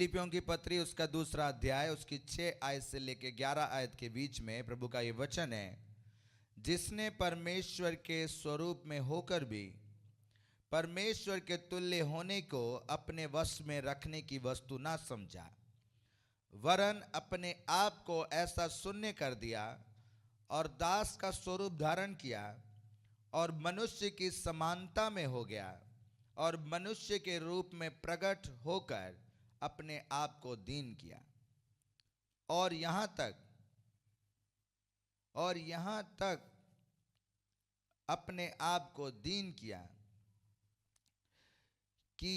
फिलिपियों की पत्री उसका 2 अध्याय उसकी 6 आयत से लेकर 11 आयत के बीच में प्रभु का ये वचन है, जिसने परमेश्वर के स्वरूप में होकर भी परमेश्वर के तुल्य होने को अपने वश में रखने की वस्तु ना समझा, वरन अपने आप को ऐसा शून्य कर दिया और दास का स्वरूप धारण किया और मनुष्य की समानता में हो गया और मनुष्य के रूप में प्रकट होकर अपने आप को दीन किया और यहाँ तक अपने आप को दीन किया कि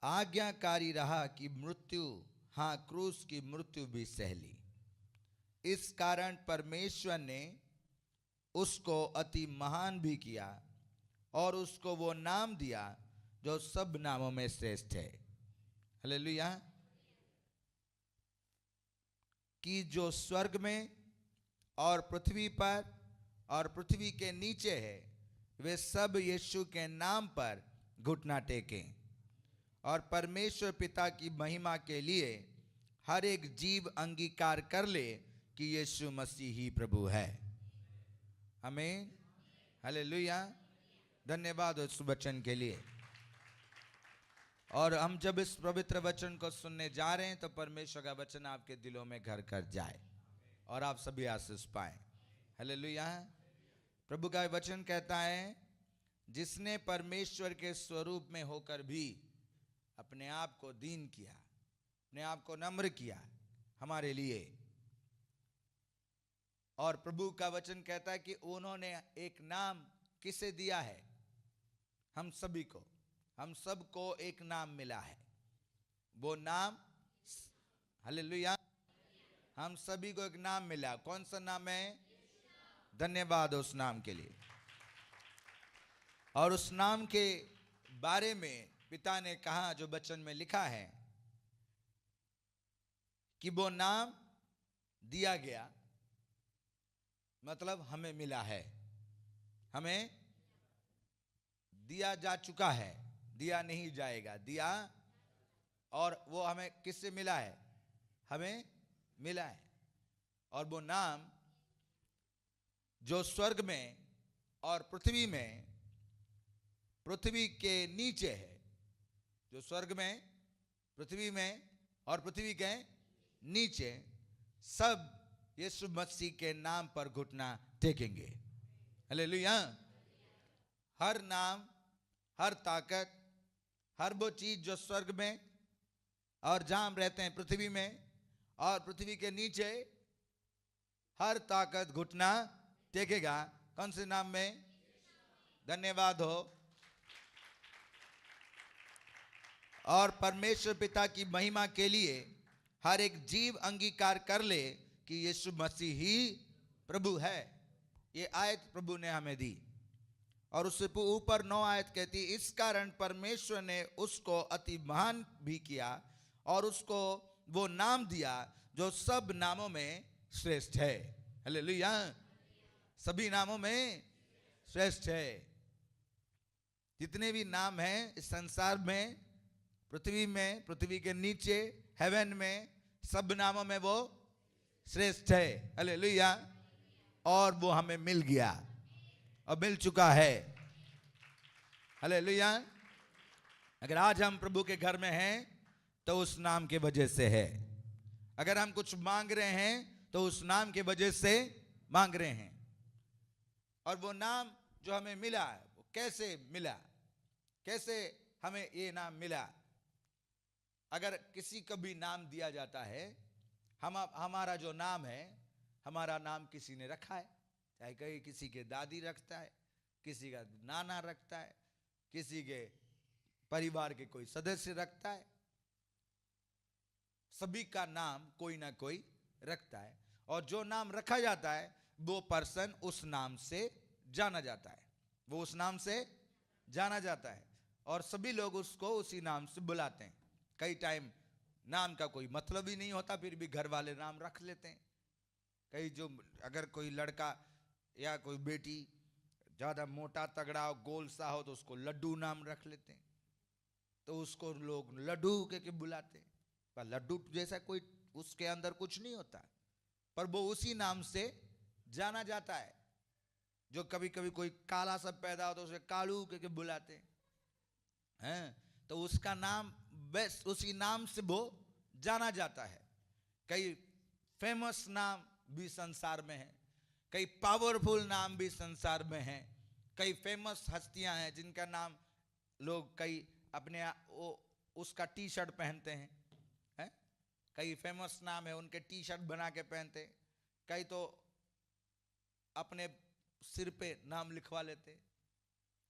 आज्ञाकारी रहा कि मृत्यु, हाँ क्रूस की मृत्यु भी सह ली। इस कारण परमेश्वर ने उसको अति महान भी किया और उसको वो नाम दिया जो सब नामों में श्रेष्ठ है। हालेलुया। कि जो स्वर्ग में और पृथ्वी पर और पृथ्वी के नीचे है, वे सब यीशु के नाम पर घुटना टेकें और परमेश्वर पिता की महिमा के लिए हर एक जीव अंगीकार कर ले कि यीशु मसीह ही प्रभु है। आमीन। हालेलुया। धन्यवाद उस वचन के लिए। और हम जब इस पवित्र वचन को सुनने जा रहे हैं तो परमेश्वर का वचन आपके दिलों में घर कर जाए और आप सभी आशीष पाएं। हालेलुया। प्रभु का वचन कहता है, जिसने परमेश्वर के स्वरूप में होकर भी अपने आप को दीन किया, अपने आप को नम्र किया हमारे लिए। और प्रभु का वचन कहता है कि उन्होंने एक नाम किसे दिया है? हम सभी को, हम सबको एक नाम मिला है। वो नाम, हालेलुया, हम सभी को एक नाम मिला। कौन सा नाम है? धन्यवाद उस नाम के लिए। और उस नाम के बारे में पिता ने कहा, जो वचन में लिखा है कि वो नाम दिया गया, मतलब हमें मिला है, हमें दिया जा चुका है, दिया नहीं जाएगा, दिया। और वो हमें किससे मिला है? हमें मिला है। और वो नाम जो स्वर्ग में और पृथ्वी में, पृथ्वी के नीचे है, जो स्वर्ग में, पृथ्वी में और पृथ्वी के नीचे, सब यीशु मसीह के नाम पर घुटना टेकेंगे। हालेलुया। हर नाम, हर ताकत, हर वो चीज जो स्वर्ग में और जहां हम रहते हैं पृथ्वी में और पृथ्वी के नीचे, हर ताकत घुटना टेकेगा। कौन से नाम में? धन्यवाद हो। और परमेश्वर पिता की महिमा के लिए हर एक जीव अंगीकार कर ले कि यीशु मसीह ही प्रभु है। ये आयत प्रभु ने हमें दी। और उससे ऊपर 9 आयत कहती, इस कारण परमेश्वर ने उसको अति महान भी किया और उसको वो नाम दिया जो सब नामों में श्रेष्ठ है। हालेलुया। सभी नामों में श्रेष्ठ है। जितने भी नाम हैं इस संसार में, पृथ्वी में, पृथ्वी के नीचे, हेवन में, सब नामों में वो श्रेष्ठ है। हालेलुया। और वो हमें मिल गया और मिल चुका है। हालेलुया। अगर आज हम प्रभु के घर में हैं तो उस नाम के वजह से है। अगर हम कुछ मांग रहे हैं तो उस नाम के वजह से मांग रहे हैं। और वो नाम जो हमें मिला, वो कैसे मिला? कैसे हमें ये नाम मिला? अगर किसी को भी नाम दिया जाता है, हमारा जो नाम है, हमारा नाम किसी ने रखा है, चाहे कहीं किसी के दादी रखता है, किसी का नाना रखता है, किसी के परिवार के कोई सदस्य रखता है। सभी का नाम कोई ना कोई रखता है। और जो नाम रखा जाता है वो पर्सन उस नाम से जाना जाता है, वो उस नाम से जाना जाता है। और सभी लोग उसको उसी नाम से बुलाते हैं। कई टाइम नाम का कोई मतलब ही नहीं होता, फिर भी घर वाले नाम रख लेते हैं। कई जो, अगर कोई लड़का या कोई बेटी ज़्यादा मोटा तगड़ा गोल सा हो तो उसको लड्डू नाम रख लेते हैं, तो उसको लोग लड्डू के बुलाते हैं। पर लड्डू जैसा कोई उसके अंदर कुछ नहीं होता, पर वो उसी नाम से जाना जाता है। जो कभी कभी कोई काला सब पैदा हो तो उसे कालू करके बुलाते हैं, तो उसका नाम बस उसी नाम से वो जाना जाता है। कई फेमस नाम भी संसार में है, कई पावरफुल नाम भी संसार में है, कई फेमस हस्तियां हैं जिनका नाम लोग कई अपने उसका टी शर्ट पहनते हैं, कई फेमस नाम है उनके टी शर्ट बना के पहनते, कई तो अपने सिर पे नाम लिखवा लेते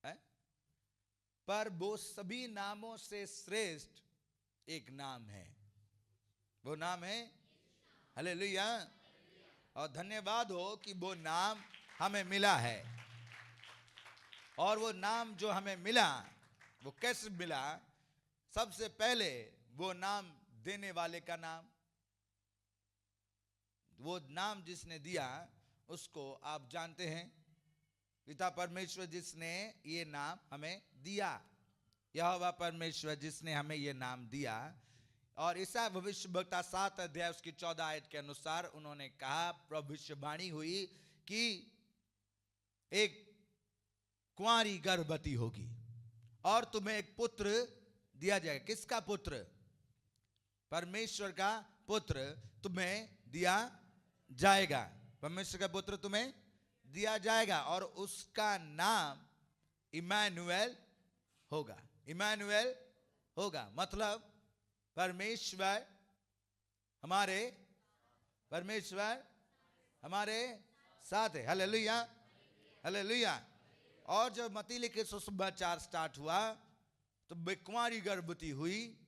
हैं। पर वो सभी नामों से श्रेष्ठ एक नाम है, वो नाम है हालेलुया। और धन्यवाद हो कि वो नाम हमें मिला है। और वो नाम जो हमें मिला वो कैसे मिला? सबसे पहले वो नाम देने वाले का नाम, वो नाम जिसने दिया उसको आप जानते हैं, पिता परमेश्वर जिसने ये नाम हमें दिया, यहोवा परमेश्वर जिसने हमें ये नाम दिया। और ईसा भविष्यवक्ता 7 अध्याय उसकी 14 आयत के अनुसार उन्होंने कहा, भविष्यवाणी हुई कि एक कुंवारी गर्भवती होगी और तुम्हें एक पुत्र दिया जाएगा। किसका पुत्र? परमेश्वर का पुत्र तुम्हें दिया जाएगा, परमेश्वर का पुत्र तुम्हें दिया जाएगा और उसका नाम इम्मानुएल होगा। इम्मानुएल होगा मतलब परमेश्वर हमारे साथ है। Hallelujah hallelujah. और जब मत्ती लिखे सुसमाचार स्टार्ट हुआ तो कुंवारी गर्भवती हुई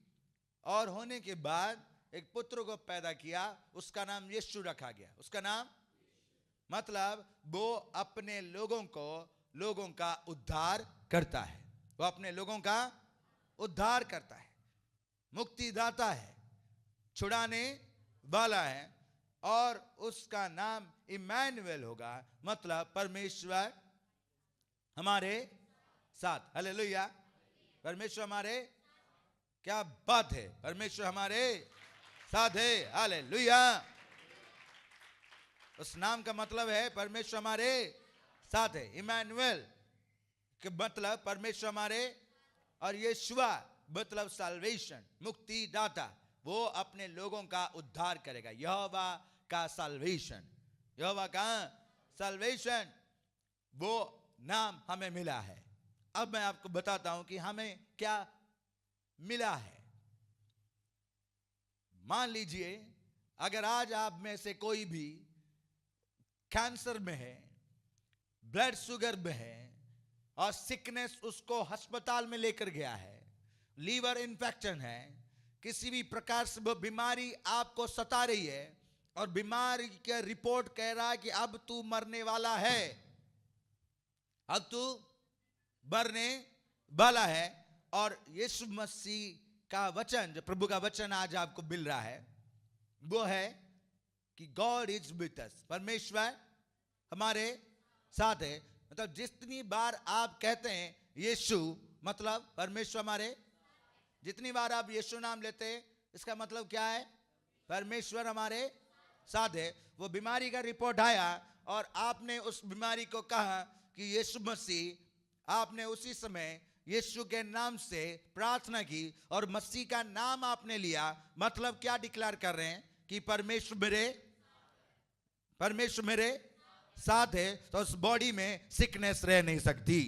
और होने के बाद एक पुत्र को पैदा किया, उसका नाम यीशु रखा गया। उसका नाम मतलब वो अपने लोगों का उद्धार करता है, वो अपने लोगों का उद्धार करता है, मुक्तिदाता है, छुड़ाने वाला है। और उसका नाम इम्मानुएल होगा मतलब परमेश्वर हमारे साथ। हालेलुया। परमेश्वर हमारे, क्या बात है, परमेश्वर हमारे साथ है। हालेलुया। उस नाम का मतलब है परमेश्वर हमारे साथ है। इम्मानुएल के मतलब परमेश्वर हमारे, और यीशुआ मतलब साल्वेशन, मुक्तिदाता, वो अपने लोगों का उद्धार करेगा। यहोवा का साल्वेशन, यहोवा का साल्वेशन, वो नाम हमें मिला है। अब मैं आपको बताता हूं कि हमें क्या मिला है। मान लीजिए अगर आज आप में से कोई भी कैंसर में है, ब्लड शुगर में है और सिकनेस उसको अस्पताल में लेकर गया है, लीवर इन्फेक्शन है, किसी भी प्रकार से वो बीमारी आपको सता रही है और बीमारी का रिपोर्ट कह रहा है कि अब तू मरने वाला है, अब तू मरने वाला है। और यीशु मसीह का वचन, जो प्रभु का वचन आज आपको मिल रहा है, वो है कि गॉड इज विथ अस, परमेश्वर हमारे साथ है। मतलब जितनी बार आप कहते हैं यीशु मतलब परमेश्वर हमारे, जितनी बार आप यीशु नाम लेते हैं इसका मतलब क्या है? परमेश्वर हमारे साथ है। वो बीमारी का रिपोर्ट आया और आपने उस बीमारी को कहा कि यीशु मसीह, आपने उसी समय यीशु के नाम से प्रार्थना की और मसीह का नाम आपने लिया, मतलब क्या डिक्लेयर कर रहे हैं कि परमेश्वर मेरे साथ है, तो उस बॉडी में सिकनेस रह नहीं सकती।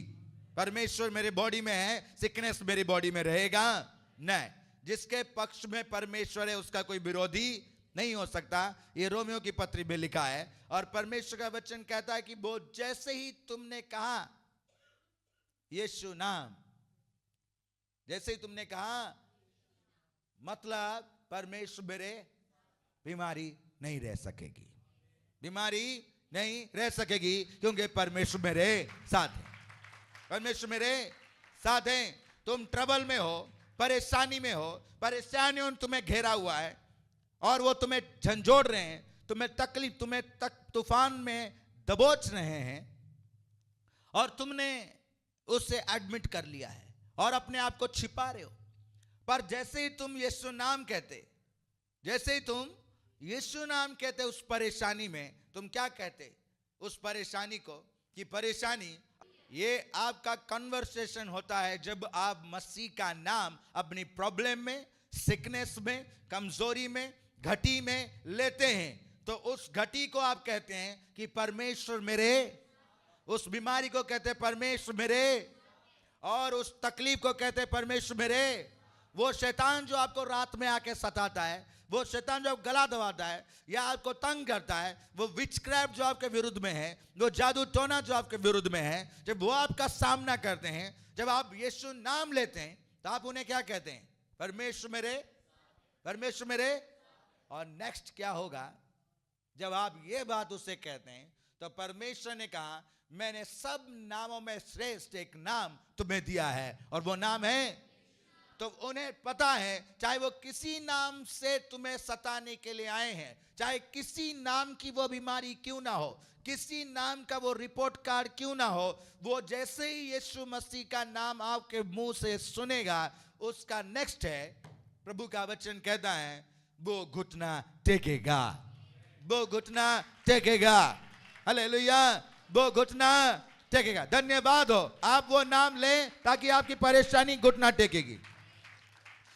परमेश्वर मेरे बॉडी में है, सिकनेस मेरी बॉडी में रहेगा नहीं। जिसके पक्ष में परमेश्वर है उसका कोई विरोधी नहीं हो सकता, ये रोमियो की पत्री में लिखा है। और परमेश्वर का वचन कहता है कि वो जैसे ही तुमने कहा यीशु नाम, जैसे ही तुमने कहा, मतलब परमेश्वर मेरे, बीमारी नहीं रह सकेगी, बीमारी नहीं रह सकेगी, क्योंकि परमेश्वर मेरे साथ है। परमेश्वर मेरे साथ है। तुम ट्रबल में हो, परेशानी में हो, परेशानियों ने तुम्हें घेरा हुआ है और वो तुम्हें झंझोड़ रहे हैं, तुम्हें तकलीफ, तुम्हें तूफान में दबोच रहे हैं और तुमने उसे एडमिट कर लिया है और अपने आप को छिपा रहे हो। पर जैसे ही तुम यीशु नाम कहते, जैसे ही तुम यीशु नाम कहते उस परेशानी में, तुम क्या कहते उस परेशानी को? कि परेशानी, ये आपका कन्वर्सेशन होता है जब आप मसीह का नाम अपनी प्रॉब्लम में, सिकनेस में, कमजोरी में, घटी में लेते हैं। तो उस घटी को आप कहते हैं कि परमेश्वर मेरे, उस बीमारी को कहते हैं परमेश्वर मेरे, और उस तकलीफ को कहते हैं परमेश्वर मेरे। वो शैतान जो आपको रात में आके सताता है, वो शैतान जो गला दबाता है या आपको तंग करता है, वो विचक्राफ्ट जो आपके विरुद्ध में है, वो जादू टोना जो आपके विरुद्ध में है, जब वो आपका सामना करते हैं, जब आप यीशु नाम लेते हैं, तो आप उन्हें क्या कहते हैं? परमेश्वर मेरे, परमेश्वर मेरे। और नेक्स्ट क्या होगा? जब आप ये बात उससे कहते हैं, तो परमेश्वर ने कहा मैंने सब नामों में श्रेष्ठ एक नाम तुम्हें दिया है, और वो नाम है। तो उन्हें पता है, चाहे वो किसी नाम से तुम्हें सताने के लिए आए हैं, चाहे किसी नाम की वो बीमारी क्यों ना हो, किसी नाम का वो रिपोर्ट कार्ड क्यों ना हो, वो जैसे ही यीशु मसीह का नाम आपके मुंह से सुनेगा, उसका नेक्स्ट है, प्रभु का वचन कहता है, वो घुटना टेकेगा, वो घुटना टेकेगा। हालेलुया, वो घुटना टेकेगा। धन्यवाद हो, आप वो नाम लें ताकि आपकी परेशानी घुटना टेकेगी।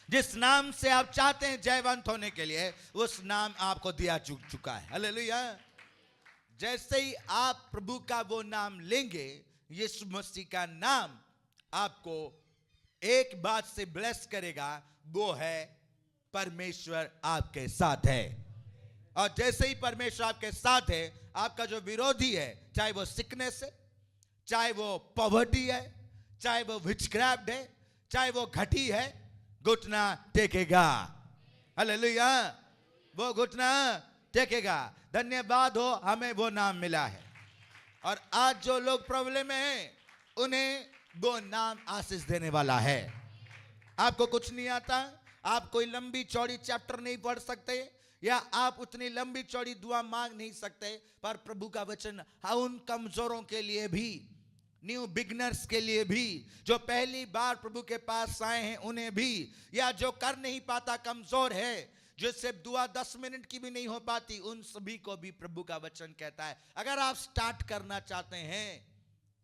जिस नाम से आप चाहते हैं जयवंत होने के लिए, उस नाम आपको दिया चुका है। हालेलुया। जैसे ही आप प्रभु का वो नाम लेंगे, यीशु मसीह का नाम आपको एक बात से ब्लेस करेगा, वो है परमेश्वर आपके साथ है। और जैसे ही परमेश्वर आपके साथ है, आपका जो विरोधी है, चाहे वो सिकनेस है, चाहे वो पॉवर्टी है, चाहे वो विचक्राफ्ट है, चाहे वो घटी है, घुटना टेकेगा। हालेलुया, वो घुटना टेकेगा। धन्यवाद हो, हमें वो नाम मिला है। और आज जो लोग प्रॉब्लम में हैं, उन्हें वो नाम आशीष देने वाला है। आपको कुछ नहीं आता, आप कोई लंबी चौड़ी चैप्टर नहीं पढ़ सकते, या आप उतनी लंबी चौड़ी दुआ मांग नहीं सकते, पर प्रभु का वचन उन कमजोरों के लिए भी, न्यू बिगनर्स के लिए भी, जो पहली बार प्रभु के पास आए हैं उन्हें भी, या जो कर नहीं पाता, कमजोर है, जिससे दुआ 10 मिनट की भी नहीं हो पाती, उन सभी को भी प्रभु का वचन कहता है, अगर आप स्टार्ट करना चाहते हैं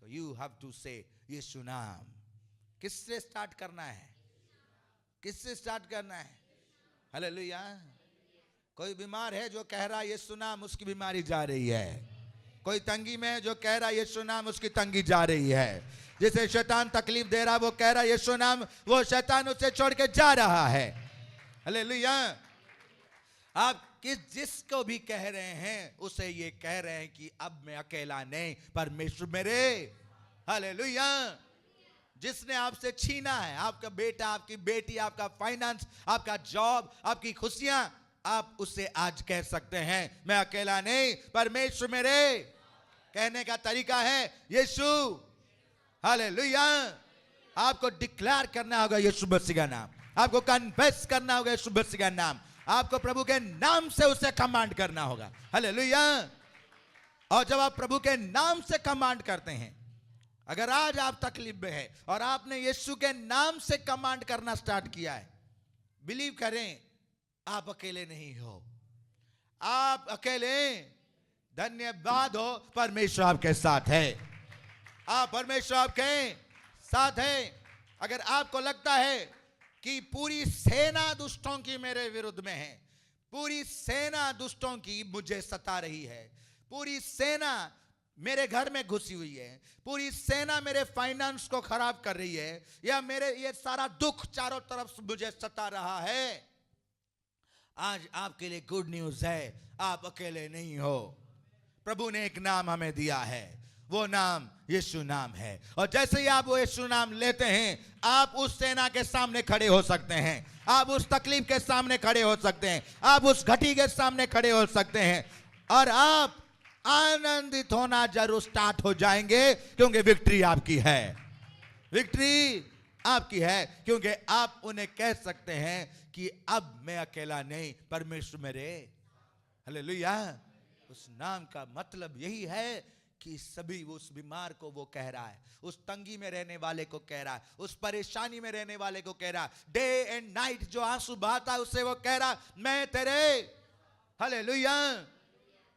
तो यू हैव टू से यीशु नाम। किससे स्टार्ट करना है? किससे स्टार्ट करना है? हालेलुया। कोई बीमार है जो कह रहा है यीशु नाम, उसकी बीमारी जा रही है। कोई तंगी में है जो कह रहा है यीशु नाम, उसकी तंगी जा रही है। जिसे शैतान तकलीफ दे रहा, वो कह रहा है यीशु नाम, वो शैतान उसे छोड़ के जा रहा है। हालेलुया। आप जिसको भी कह रहे हैं, उसे ये कह रहे हैं कि अब मैं अकेला नहीं, परमेश्वर मेरे। हालेलुया। जिसने आपसे छीना है, आपका बेटा, आपकी बेटी, आपका फाइनेंस, आपका जॉब, आपकी खुशियां, आप उसे आज कह सकते हैं मैं अकेला नहीं, परमेश्वर मेरे। कहने का तरीका है यीशु। हालेलुया। आपको डिक्लेयर करना होगा यीशु मसीह का नाम, आपको कन्फेस करना होगा यीशु मसीह का नाम, आपको प्रभु के नाम से उसे कमांड करना होगा। हालेलुया। और जब आप प्रभु के नाम से कमांड करते हैं, अगर आज आप तकलीफ में है और आपने यीशु के नाम से कमांड करना स्टार्ट किया है, बिलीव करें, आप अकेले नहीं हो, आप अकेले। धन्यवाद हो, परमेश्वर आपके साथ है। आप, परमेश्वर आपके साथ है। अगर आपको लगता है कि पूरी सेना दुष्टों की मेरे विरुद्ध में है, पूरी सेना दुष्टों की मुझे सता रही है, पूरी सेना मेरे घर में घुसी हुई है, पूरी सेना मेरे फाइनेंस को खराब कर रही है, या मेरे ये सारा दुख चारों तरफ से मुझे सता रहा है, आज आपके लिए गुड न्यूज है, आप अकेले नहीं हो। प्रभु ने एक नाम हमें दिया है, वो नाम यीशु नाम है। और जैसे ही आप वो यीशु नाम लेते हैं, आप उस सेना के सामने खड़े हो सकते हैं, आप उस तकलीफ के सामने खड़े हो सकते हैं, आप उस घटी के सामने खड़े हो सकते हैं, और आप आनंदित होना जरूर स्टार्ट हो जाएंगे, क्योंकि विक्ट्री आपकी है। विक्ट्री आपकी है, क्योंकि आप उन्हें कह सकते हैं कि अब मैं अकेला नहीं, परमेश्वर मेरे। हालेलुया। उस नाम का मतलब यही है कि सभी उस बीमार को वो कह रहा है, उस तंगी में रहने वाले को कह रहा है, उस परेशानी में रहने वाले को कह रहा है, डे एंड नाइट जो आंसू बहाता है उससे वो कह रहा है मैं तेरे, हालेलुया,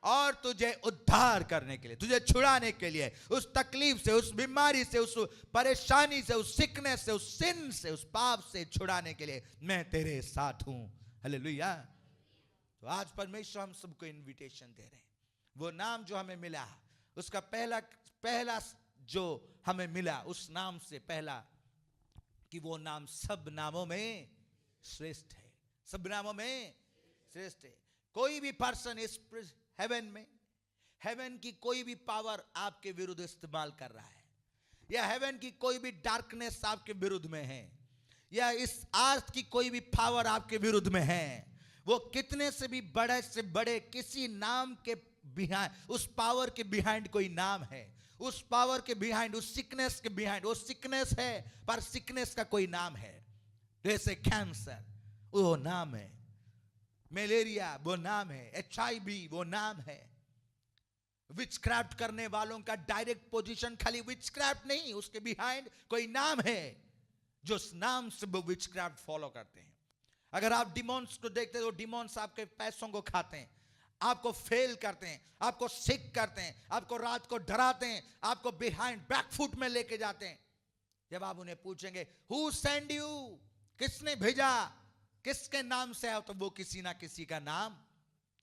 और तुझे उद्धार करने के लिए, तुझे छुड़ाने के लिए, उस तकलीफ से, उस बीमारी से, उस परेशानी से, उस सिकनेस से, उस सिन से, उस पाप से छुड़ाने के लिए मैं तेरे साथ हूं। हालेलुया। तो आज परमेश्वर हम सबको इनविटेशन दे रहे हैं। वो नाम जो हमें मिला, उसका पहला जो हमें मिला, उस नाम से पहला कि वो नाम सब नामों में श्रेष्ठ है, सब नामों में श्रेष्ठ है। कोई भी पर्सन इस हेवन में, हेवन की कोई भी पावर आपके विरुद्ध इस्तेमाल कर रहा है, या हेवन की कोई भी डार्कनेस आपके विरुद्ध में है, या इस अर्थ की कोई भी पावर आपके विरुद्ध में है, वो कितने से भी बड़े से बड़े किसी नाम के बिहाइंड, उस पावर के बिहाइंड कोई नाम है, उस पावर के बिहाइंड, उस सिकनेस के बिहाइंड, वो सिकनेस है पर सिकनेस का कोई नाम है। जैसे कैंसर वो नाम है, मलेरिया वो नाम है, HIV वो नाम है। विचक्राफ्ट करने वालों का डायरेक्ट पोजीशन खाली विचक्राफ्ट नहीं, उसके बिहाइंड कोई नाम है जो उस नाम से वो विचक्राफ्ट फॉलो करते हैं। अगर आप डिमॉन्स को देखते हो तो डिमॉन्स आपके पैसों को खाते हैं, आपको फेल करते हैं, आपको सिक करते हैं, आपको रात को डराते हैं, आपको बिहाइंड बैकफुट में लेके जाते हैं। जब आप उन्हें पूछेंगे हु सेंड यू, किसने भेजा, किसके नाम से है, तो वो किसी ना किसी का नाम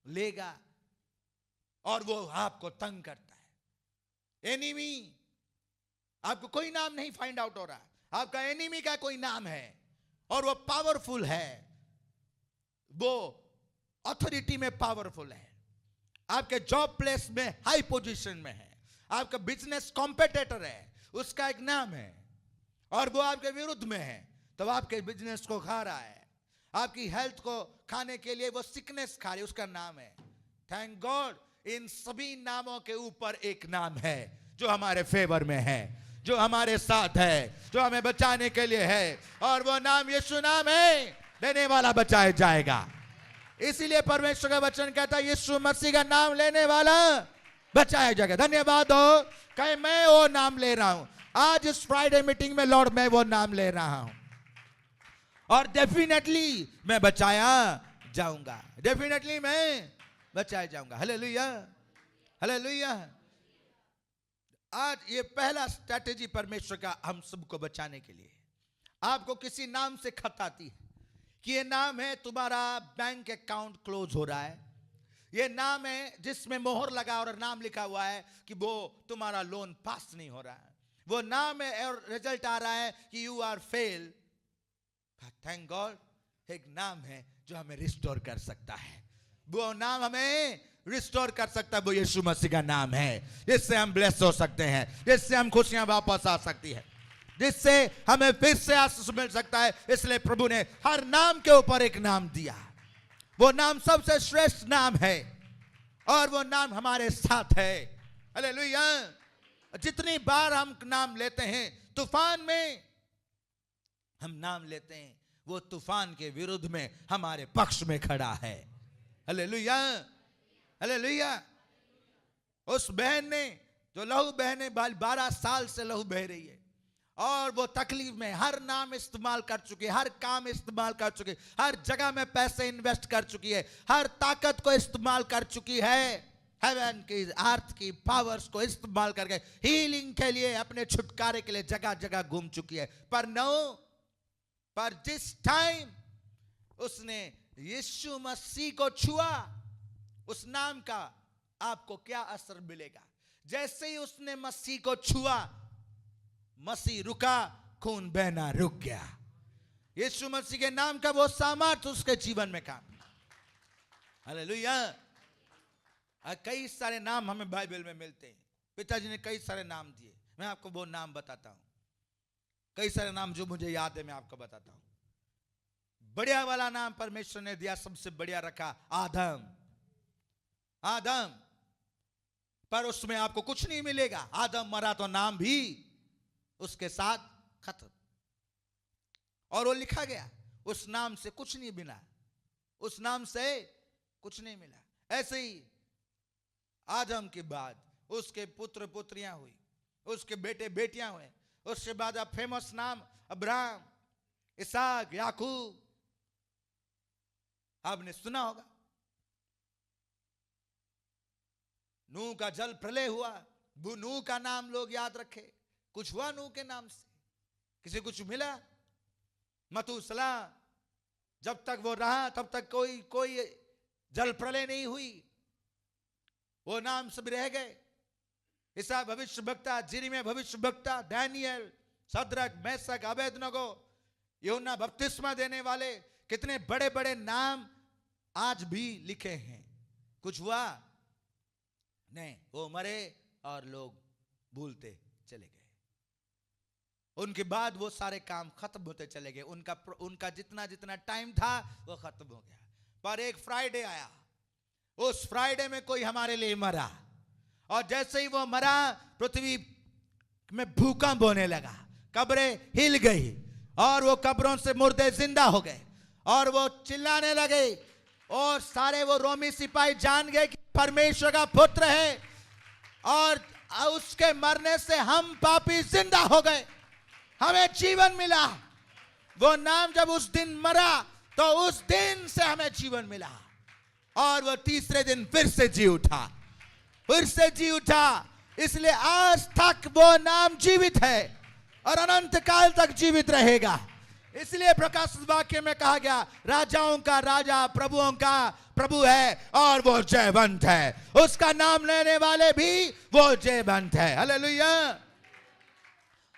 लेगा और वो आपको तंग करता है। एनिमी, आपको कोई नाम नहीं फाइंड आउट हो रहा, आपका एनिमी का कोई नाम है और वो पावरफुल है, वो अथॉरिटी में पावरफुल है, आपके जॉब प्लेस में हाई पोजीशन में है, आपका बिजनेस कॉम्पिटिटर है, उसका एक नाम है और वो आपके विरुद्ध में है, तो आपके बिजनेस को खा रहा है, आपकी हेल्थ को खाने के लिए वो सिकनेस खा रही है, उसका नाम है। थैंक गॉड, इन सभी नामों के ऊपर एक नाम है जो हमारे फेवर में है, जो हमारे साथ है, जो हमें बचाने के लिए है, और वो नाम यीशु नाम है। लेने वाला बचाया जाएगा। इसीलिए परमेश्वर का वचन कहता है यीशु मसीह का नाम लेने वाला बचाया जाएगा। धन्यवाद हो कहे मैं वो नाम ले रहा हूं आज इस फ्राइडे मीटिंग में, लॉर्ड मैं वो नाम ले रहा हूं और डेफिनेटली मैं बचाया जाऊंगा, डेफिनेटली मैं बचाया जाऊंगा। Hallelujah, hallelujah. आज ये पहला स्ट्रैटेजी परमेश्वर का हम सबको बचाने के लिए। आपको किसी नाम से खत आती है कि ये नाम है तुम्हारा बैंक अकाउंट क्लोज हो रहा है, ये नाम है जिसमें मोहर लगा और नाम लिखा हुआ है कि वो तुम्हारा लोन पास नहीं हो रहा है, वो नाम है और रिजल्ट आ रहा है कि you are fail. Thank God, एक नाम है जो हमें रिस्टोर कर सकता है, वो नाम हमें रिस्टोर कर सकता है, वो यीशु मसीह का नाम है, जिससे हम ब्लेस हो सकते हैं, जिससे हम खुशियां वापस आ सकती है, जिससे हमें फिर से आशीष मिल सकता है। इसलिए प्रभु ने हर नाम के ऊपर एक नाम दिया, वो नाम सबसे श्रेष्ठ नाम है और वो नाम हमारे साथ है। हालेलुया। जितनी बार हम नाम लेते हैं, तूफान में हम नाम लेते हैं, वो तूफान के विरुद्ध में हमारे पक्ष में खड़ा है। Hallelujah, hallelujah. उस बहन ने जो लहू बहने 12 साल से लहू बह रही है और वो तकलीफ में हर नाम इस्तेमाल कर चुकी है, हर काम इस्तेमाल कर चुकी है, हर जगह में पैसे इन्वेस्ट कर चुकी है, हर ताकत को इस्तेमाल कर चुकी है, हेवन की अर्थ की पावर्स को इस्तेमाल करके हीलिंग के लिए, अपने छुटकारे के लिए जगह जगह घूम चुकी है। पर जिस टाइम उसने यीशु मसीह को छुआ, उस नाम का आपको क्या असर मिलेगा? जैसे ही उसने मसीह को छुआ, मसीह रुका, खून बहना रुक गया। यीशु मसीह के नाम का वो सामर्थ्य उसके जीवन में काम। हालेलुया। कई सारे नाम हमें बाइबल में मिलते हैं, पिताजी ने कई सारे नाम दिए, मैं आपको वो नाम बताता हूं। कई सारे नाम जो मुझे याद है मैं आपको बताता हूं। बढ़िया वाला नाम परमेश्वर ने दिया, सबसे बढ़िया रखा आदम। आदम, पर उसमें आपको कुछ नहीं मिलेगा। आदम मरा तो नाम भी उसके साथ खत्म, और वो लिखा गया, उस नाम से कुछ नहीं मिला, उस नाम से कुछ नहीं मिला। ऐसे ही आदम के बाद उसके पुत्र पुत्रियां हुई, उसके बेटे बेटियां हुए। उसके बाद अब फेमस नाम अब्राहम, इसहाक, याकूब, आपने सुना होगा। नूह का जल प्रलय हुआ, वो नूह का नाम लोग याद रखे। कुछ हुआ नूह के नाम से? किसी कुछ मिला? मतूसला, जब तक वो रहा तब तक कोई जल प्रलय नहीं हुई, वो नाम सब रह गए। ईसा भविष्य वक्ता, जिरमिया भविष्य वक्ता, दानियल, सद्रक, मेशक, अबेदनगो, यूहन्ना बपतिस्मा देने वाले, कितने बड़े बड़े नाम आज भी लिखे हैं। कुछ हुआ नहीं, वो मरे और लोग भूलते चले गए। उनके बाद वो सारे काम खत्म होते चले गए। उनका जितना जितना टाइम था वो खत्म हो गया। पर एक फ्राइडे आया, उस फ्राइडे में कोई हमारे लिए मरा, और जैसे ही वो मरा पृथ्वी में भूकंप होने लगा, कब्रें हिल गई और वो कब्रों से मुर्दे जिंदा हो गए, और वो चिल्लाने लगे, और सारे वो रोमी सिपाही जान गए कि परमेश्वर का पुत्र है, और उसके मरने से हम पापी जिंदा हो गए, हमें जीवन मिला। वो नाम जब उस दिन मरा तो उस दिन से हमें जीवन मिला, और वो तीसरे दिन फिर से जी उठा, फिर से जी उठा। इसलिए आज तक वो नाम जीवित है और अनंत काल तक जीवित रहेगा। इसलिए प्रकाश वाक्य में कहा गया, राजाओं का राजा, प्रभुओं का प्रभु है और वो जयवंत है। उसका नाम लेने वाले भी वो जयवंत है। हालेलुया।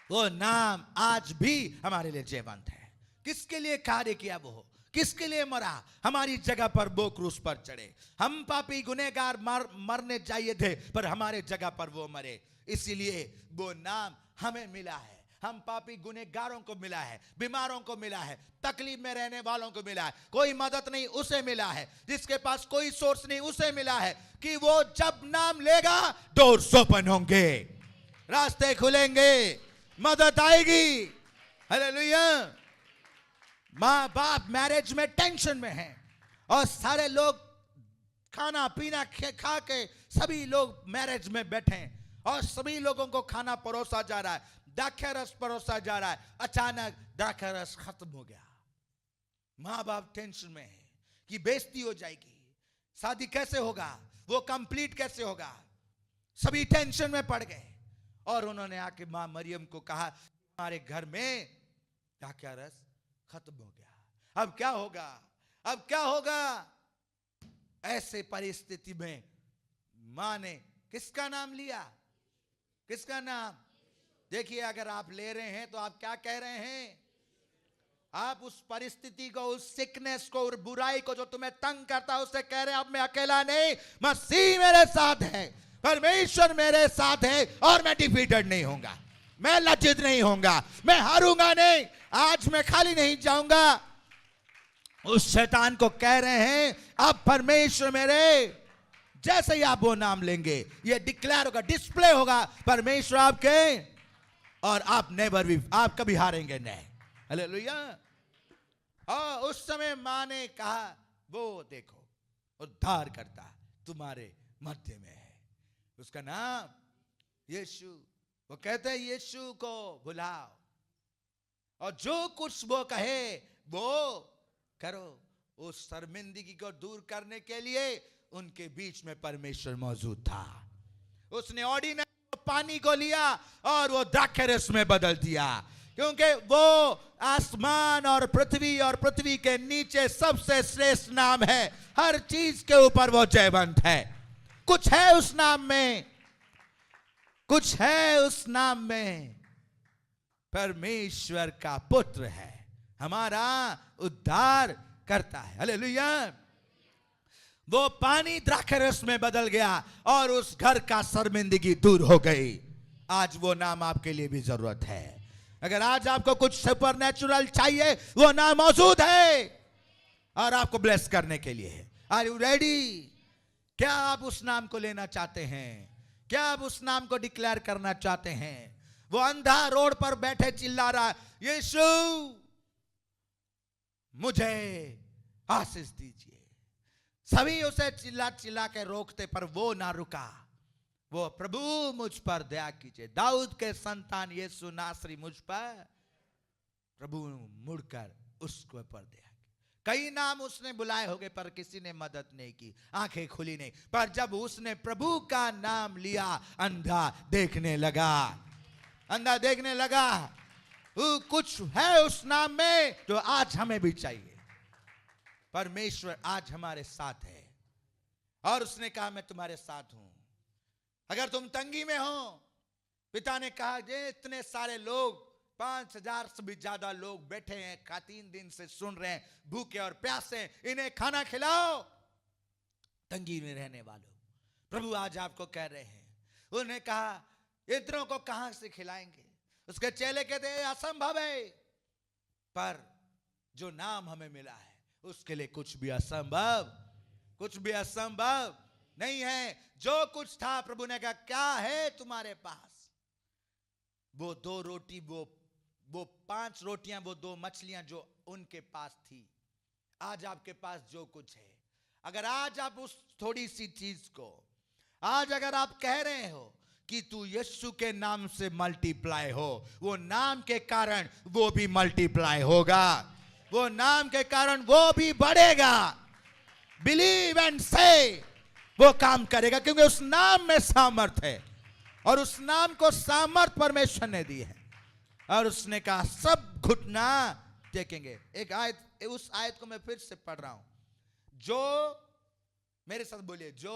वो नाम आज भी हमारे लिए जयवंत है। किसके लिए कार्य किया वो, किसके लिए मरा? हमारी जगह पर वो क्रूस पर चढ़े। हम पापी गुनहगार मरने चाहिए थे, पर हमारे जगह पर वो मरे। इसीलिए वो नाम हमें मिला है। हम पापी गुनहगारों को मिला है, बीमारों को मिला है, तकलीफ में रहने वालों को मिला है। कोई मदद नहीं उसे मिला है, जिसके पास कोई सोर्स नहीं उसे मिला है कि वो जब नाम लेगा डोर्स ओपन होंगे, रास्ते खुलेंगे, मदद आएगी। हालेलुया। माँ बाप मैरिज में टेंशन में हैं, और सारे लोग खाना पीना खा के सभी लोग मैरिज में बैठे, और सभी लोगों को खाना परोसा जा रहा है, द्राक्षारस परोसा जा रहा है। अचानक द्राक्षारस खत्म हो गया। माँ बाप टेंशन में है कि बेइज्जती हो जाएगी, शादी कैसे होगा, वो कंप्लीट कैसे होगा। सभी टेंशन में पड़ गए, और उन्होंने आके माँ मरियम को कहा, हमारे घर में द्राक्षारस खत्म हो गया, अब क्या होगा, अब क्या होगा। ऐसे परिस्थिति में माँ ने किसका नाम लिया? किसका नाम? देखिए, अगर आप ले रहे हैं तो आप क्या कह रहे हैं? आप उस परिस्थिति को, उस सिकनेस को, उस बुराई को जो तुम्हें तंग करता है, उससे कह रहे हैं अब मैं अकेला नहीं, मसीह मेरे साथ है, परमेश्वर मेरे साथ है, और मैं डिफीटेड नहीं होऊंगा, मैं लज्जित नहीं होऊंगा, मैं हारूंगा नहीं, आज मैं खाली नहीं जाऊंगा। उस शैतान को कह रहे हैं अब परमेश्वर मेरे, जैसे ही आप वो नाम लेंगे ये डिक्लेयर होगा, डिस्प्ले होगा, परमेश्वर आपके, और आप नेवर भी, आप कभी हारेंगे नहीं। हालेलुया। और उस समय मां ने कहा, वो देखो उद्धार करता तुम्हारे मध्य में है, उसका नाम यीशु। वो कहते हैं यीशु को बुलाओ, और जो कुछ वो कहे वो करो। उस शर्मिंदगी को दूर करने के लिए उनके बीच में परमेश्वर मौजूद था। उसने ऑर्डिनरी पानी को लिया और वो द्राक्षारस में बदल दिया, क्योंकि वो आसमान और पृथ्वी के नीचे सबसे श्रेष्ठ नाम है। हर चीज के ऊपर वो जयवंत है। कुछ है उस नाम में, कुछ है उस नाम में। परमेश्वर का पुत्र है, हमारा उद्धार करता है। हालेलुया। वो पानी द्राक्षारस में बदल गया और उस घर का शर्मिंदगी दूर हो गई। आज वो नाम आपके लिए भी जरूरत है। अगर आज आपको कुछ सुपरनैचुरल चाहिए, वो नाम मौजूद है और आपको ब्लेस करने के लिए है। Are you ready? क्या आप उस नाम को लेना चाहते हैं? क्या आप उस नाम को डिक्लेयर करना चाहते हैं? वो अंधा रोड पर बैठे चिल्ला रहा है, यीशु मुझे आशीष दीजिए। सभी उसे चिल्ला चिल्ला के रोकते, पर वो ना रुका। वो प्रभु मुझ पर दया कीजिए, दाऊद के संतान यीशु नासरी मुझ पर, प्रभु मुड़कर उसको पर दया। कई नाम उसने बुलाए होंगे पर किसी ने मदद नहीं की, आंखें खुली नहीं, पर जब उसने प्रभु का नाम लिया अंधा देखने लगा, अंधा देखने लगा। कुछ है उस नाम में तो आज हमें भी चाहिए। परमेश्वर आज हमारे साथ है और उसने कहा मैं तुम्हारे साथ हूं। अगर तुम तंगी में हो, पिता ने कहा ये इतने सारे लोग 5000 से भी ज्यादा लोग बैठे हैं, 3 दिन से सुन रहे हैं, भूखे और प्यासे, इन्हें खाना खिलाओ। तंगी में रहने वालों, प्रभु आज आपको कह रहे हैं। उन्होंने कहा इतनों को कहां से खिलाएंगे? उसके चेले कहते हैं असंभव है, पर जो नाम हमें मिला है उसके लिए कुछ भी असंभव, कुछ भी असंभव नहीं है। जो कुछ था प्रभु ने कहा क्या है तुम्हारे पास? वो 2 रोटी, वो 5 रोटियां, वो 2 मछलियां जो उनके पास थी। आज आपके पास जो कुछ है, अगर आज आप उस थोड़ी सी चीज को, आज अगर आप कह रहे हो कि तू यीशु के नाम से मल्टीप्लाई हो, वो नाम के कारण वो भी मल्टीप्लाई होगा, वो नाम के कारण वो भी बढ़ेगा। बिलीव एंड से वो काम करेगा, क्योंकि उस नाम में सामर्थ है और उस नाम को सामर्थ परमेश्वर ने दी है। और उसने कहा सब घुटना टेकेंगे। एक आयत, उस आयत को मैं फिर से पढ़ रहा हूं, जो मेरे साथ बोलिए, जो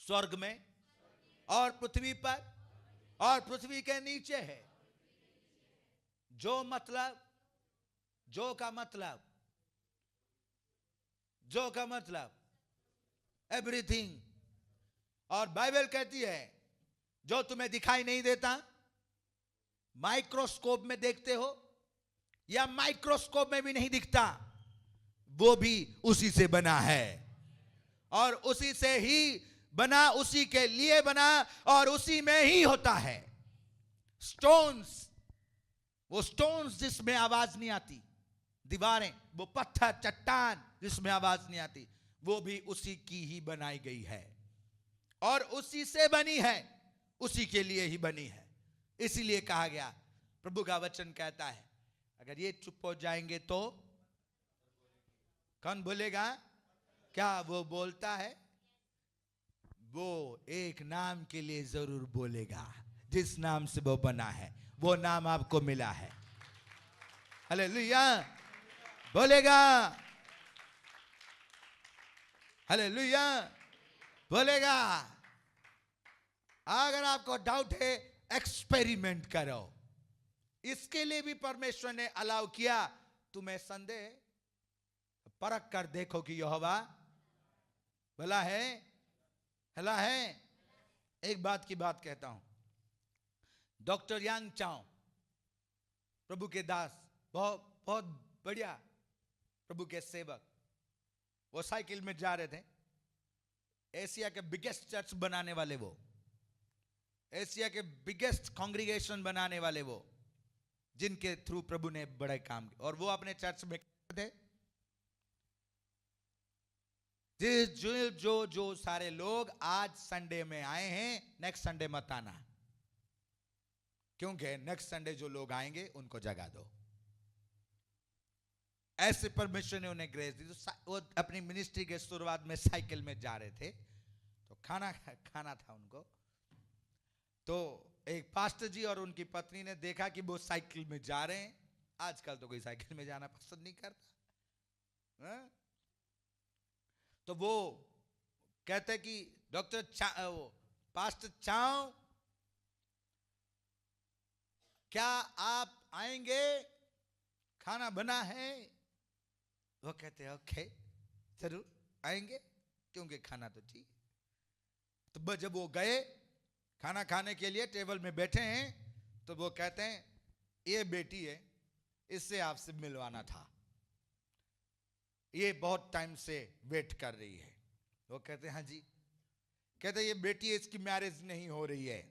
स्वर्ग में और पृथ्वी पर और पृथ्वी के नीचे है। जो मतलब, जो का मतलब, जो का मतलब एवरीथिंग। और बाइबल कहती है जो तुम्हें दिखाई नहीं देता, माइक्रोस्कोप में देखते हो या माइक्रोस्कोप में भी नहीं दिखता, वो भी उसी से बना है और उसी से ही बना, उसी के लिए बना और उसी में ही होता है। स्टोन्स, वो स्टोन्स जिसमें आवाज नहीं आती, दीवारें, वो पत्थर चट्टान जिसमें आवाज नहीं आती, वो भी उसी की ही बनाई गई है और उसी से बनी है, उसी के लिए ही बनी है। इसीलिए कहा गया, प्रभु का वचन कहता है अगर ये चुप हो जाएंगे तो कौन बोलेगा? क्या वो बोलता है? वो एक नाम के लिए जरूर बोलेगा, जिस नाम से वो बना है, वो नाम आपको मिला है। हालेलुया, बोलेगा, हालेलुया, बोलेगा। अगर आपको डाउट है, एक्सपेरिमेंट करो। इसके लिए भी परमेश्वर ने अलाउ किया। तुम्हें संदेह, परख कर देखो कि यहोवा भला है, भला है। एक बात की बात कहता हूं, डॉक्टर यांग चाओ, प्रभु के दास, बहुत बहुत बढ़िया प्रभु के सेवक, वो साइकिल में जा रहे थे। एशिया के बिगेस्ट चर्च बनाने वाले वो, एशिया के बिगेस्ट कांग्रीगेशन बनाने वाले वो, जिनके थ्रू प्रभु ने बड़े काम किए। और वो अपने चर्च में थे, जो जो जो सारे लोग आज संडे में आए हैं, नेक्स्ट संडे मत आना, क्योंकि नेक्स्ट संडे जो लोग आएंगे उनको जगा दो। ऐसे परमेश्वर ने उन्हें ग्रेस दी। तो वो अपनी मिनिस्ट्री के शुरुआत में साइकिल में जा रहे थे, तो खाना था उनको। तो एक पास्टर जी और उनकी पत्नी ने देखा कि वो साइकिल में जा रहे हैं। आजकल तो कोई साइकिल में जाना पसंद नहीं करता है? तो वो कहते कि डॉक्टर पास्टर चाओ, क्या आप आएंगे? खाना बना है। वो कहते हैं ओके, जरूर आएंगे, क्योंकि खाना तो चाहिए। तो जब वो गए खाना खाने के लिए, टेबल में बैठे हैं, तो वो कहते हैं ये बेटी है, इससे आपसे मिलवाना था, ये बहुत टाइम से वेट कर रही है। वो कहते हैं हाँ जी। कहते हैं ये बेटी है, इसकी मैरिज नहीं हो रही है,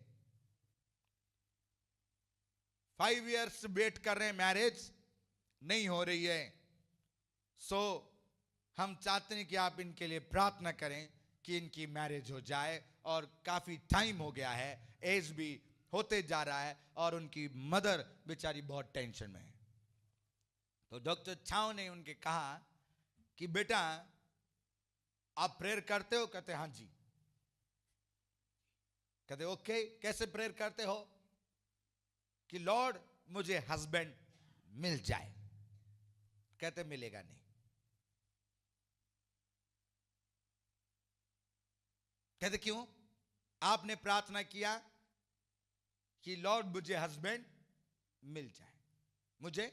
5 इयर्स वेट कर रहे हैं, मैरिज नहीं हो रही है। सो हम चाहते हैं कि आप इनके लिए प्रार्थना करें कि इनकी मैरिज हो जाए, और काफी टाइम हो गया है, एज भी होते जा रहा है, और उनकी मदर बेचारी बहुत टेंशन में है। तो डॉक्टर छाव ने उनके कहा कि बेटा आप प्रेयर करते हो? कहते हाँ जी। कहते ओके, कैसे प्रेयर करते हो? कि लॉर्ड मुझे हस्बैंड मिल जाए। कहते मिलेगा नहीं। कहते क्यों? आपने प्रार्थना किया कि लॉर्ड मुझे हस्बैंड मिल जाए, मुझे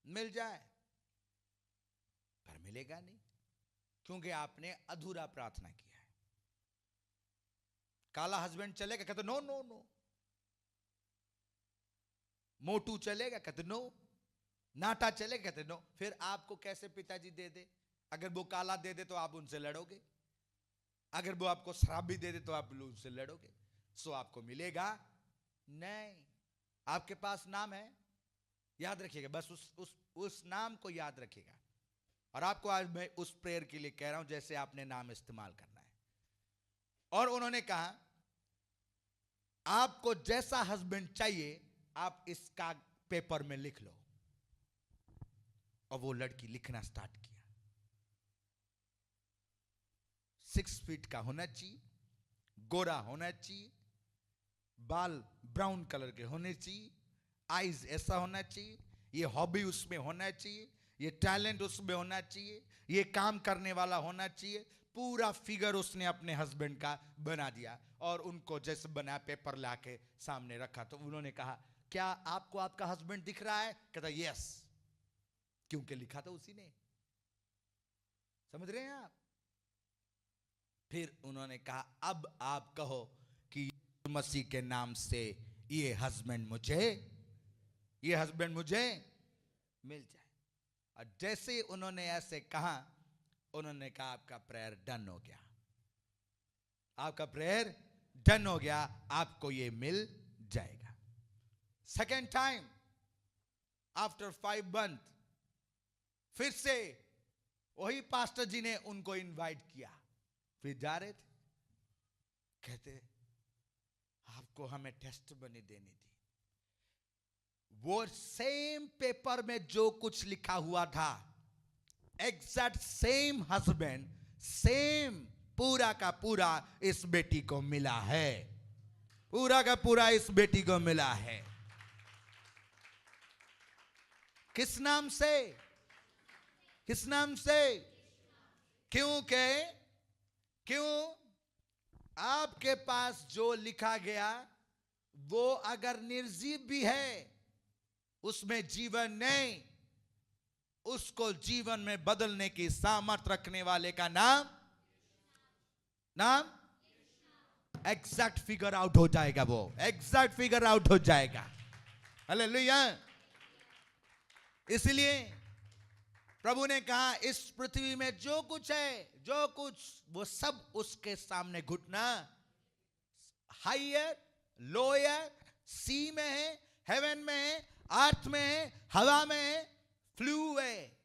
मिल जाए, पर मिलेगा नहीं, क्योंकि आपने अधूरा प्रार्थना किया है। काला हस्बैंड चलेगा? कहते नो नो नो। मोटू चलेगा? कहते नो। नाटा चलेगा? कहते नो। फिर आपको कैसे पिताजी दे दे? अगर वो काला दे दे तो आप उनसे लड़ोगे, अगर वो आपको शराब भी दे दे तो आप उनसे लड़ोगे। सो आपको मिलेगा नहीं। आपके पास नाम है, याद रखिएगा, बस उस नाम को याद रखिएगा। और आपको आज मैं उस प्रेयर के लिए कह रहा हूं जैसे आपने नाम इस्तेमाल करना है। और उन्होंने कहा आपको जैसा हस्बैंड चाहिए आप इसका पेपर में लिख लो। और वो लड़की लिखना स्टार्ट किया। 6 फीट का होना चाहिए, गोरा होना चाहिए, बाल ब्राउन कलर के होने चाहिए, आईज ऐसा होना चाहिए, ये हॉबी उसमें होना चाहिए, ये टैलेंट उसमें होना चाहिए, ये काम करने वाला होना चाहिए। पूरा फिगर उसने अपने हस्बैंड का बना दिया और उनको जैसे बना पेपर लाके सामने रखा। तो उन्होंने कहा क्या आपको आपका हस्बैंड दिख रहा है? कहता यस, क्योंकि लिखा था उसी ने। समझ रहे हैं आप? फिर उन्होंने कहा अब आप कहो कि यीशु मसीह के नाम से ये हस्बैंड मुझे मिल जाए। और जैसे उन्होंने ऐसे कहा, उन्होंने कहा आपका प्रेयर डन हो गया, आपका प्रेयर डन हो गया, आपको ये मिल जाएगा। सेकेंड टाइम आफ्टर 5 मंथ फिर से वही पास्टर जी ने उनको इनवाइट किया। फिर जा रहे थे, कहते आपको हमें टेस्टिमनी देनी थी। वो सेम पेपर में जो कुछ लिखा हुआ था, एग्जैक्ट सेम हस्बैंड, सेम पूरा का पूरा इस बेटी को मिला है, पूरा का पूरा इस बेटी को मिला है। किस नाम से? किस नाम से? क्यों आपके पास जो लिखा गया वो अगर निर्जीव भी है, उसमें जीवन नहीं, उसको जीवन में बदलने की सामर्थ्य रखने वाले का नाम एग्जैक्ट फिगर आउट हो जाएगा। वो एग्जैक्ट फिगर आउट हो जाएगा। हालेलुया। इसलिए प्रभु ने कहा इस पृथ्वी में जो कुछ है, जो कुछ, वो सब उसके सामने घुटना, हायर लोअर, सी में है, हेवन में है, अर्थ में है, हवा में है, फ्लू है,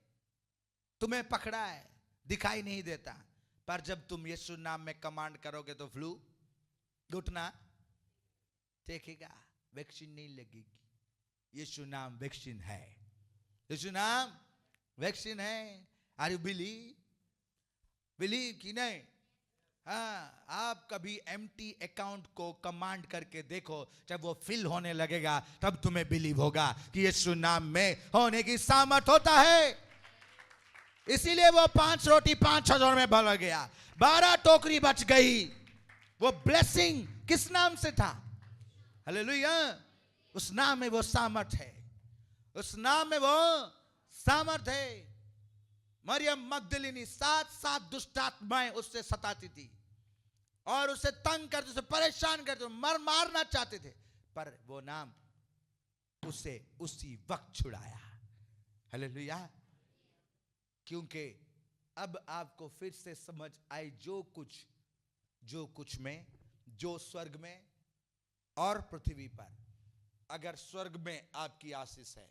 तुम्हें पकड़ा है, दिखाई नहीं देता। पर जब तुम यीशु नाम में कमांड करोगे तो फ्लू घुटना देखेगा, वैक्सीन नहीं लगेगी। यीशु नाम वैक्सीन है, यीशु नाम वैक्सीन है। आर यू बिलीव कि नहीं? हाँ, आप कभी एम्प्टी अकाउंट को कमांड करके देखो, जब वो फिल होने लगेगा तब तुम्हें बिलीव होगा कि यीशु नाम में होने की सामर्थ होता है। इसीलिए वो 5 रोटी 5 हजार में भर गया, 12 टोकरी बच गई। वो ब्लेसिंग किस नाम से था? हालेलुया। उस नाम में वो सामर्थ है, उस नाम में वो सामर्थ है। मरियम मगदलिनी 7 दुष्ट आत्माएं उससे सताती थी और उसे तंग करते, उसे परेशान करते, मारना चाहते थे, पर वो नाम उसे उसी वक्त छुड़ाया। हालेलुया। क्योंकि अब आपको फिर से समझ आई जो कुछ में, जो स्वर्ग में और पृथ्वी पर, अगर स्वर्ग में आपकी आशीष है,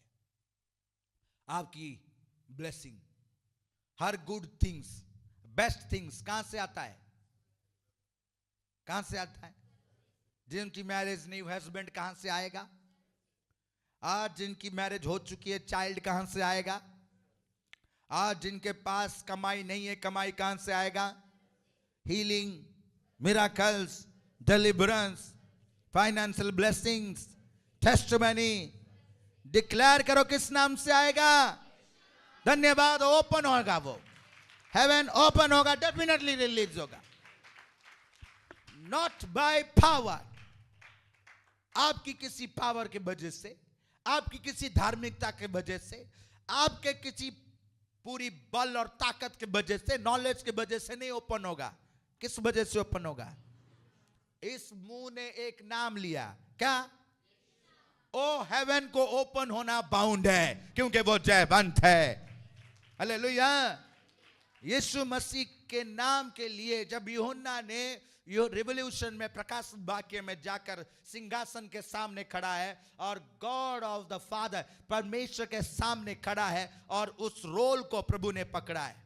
आपकी blessing, her good things, best things कहां से आता है? कहां से आता है? जिनकी मैरिज नहीं, हस्बैंड कहां से आएगा? आज जिनकी मैरिज हो चुकी है, चाइल्ड कहां से आएगा? आज जिनके पास कमाई नहीं है, कमाई कहां से आएगा? Healing, miracles, deliverance, financial blessings, testimony, declare करो किस नाम से आएगा? धन्यवाद। ओपन होगा, वो हेवन ओपन होगा, डेफिनेटली रिलीज होगा। नॉट बाय पावर, आपकी किसी पावर के वजह से, आपकी किसी धार्मिकता के वजह से, आपके किसी पूरी बल और ताकत के वजह से, नॉलेज के वजह से नहीं ओपन होगा। किस वजह से ओपन होगा? इस मुंह ने एक नाम लिया, क्या? ओ हेवन को ओपन होना बाउंड है, क्योंकि वो जयवंत है। हालेलुया। यीशु मसीह के नाम के लिए जब यूहन्ना ने रिवोल्यूशन में, प्रकाश वाक्य में जाकर सिंहासन के सामने खड़ा है और गॉड ऑफ द फादर, परमेश्वर के सामने खड़ा है, और उस रोल को प्रभु ने पकड़ा है,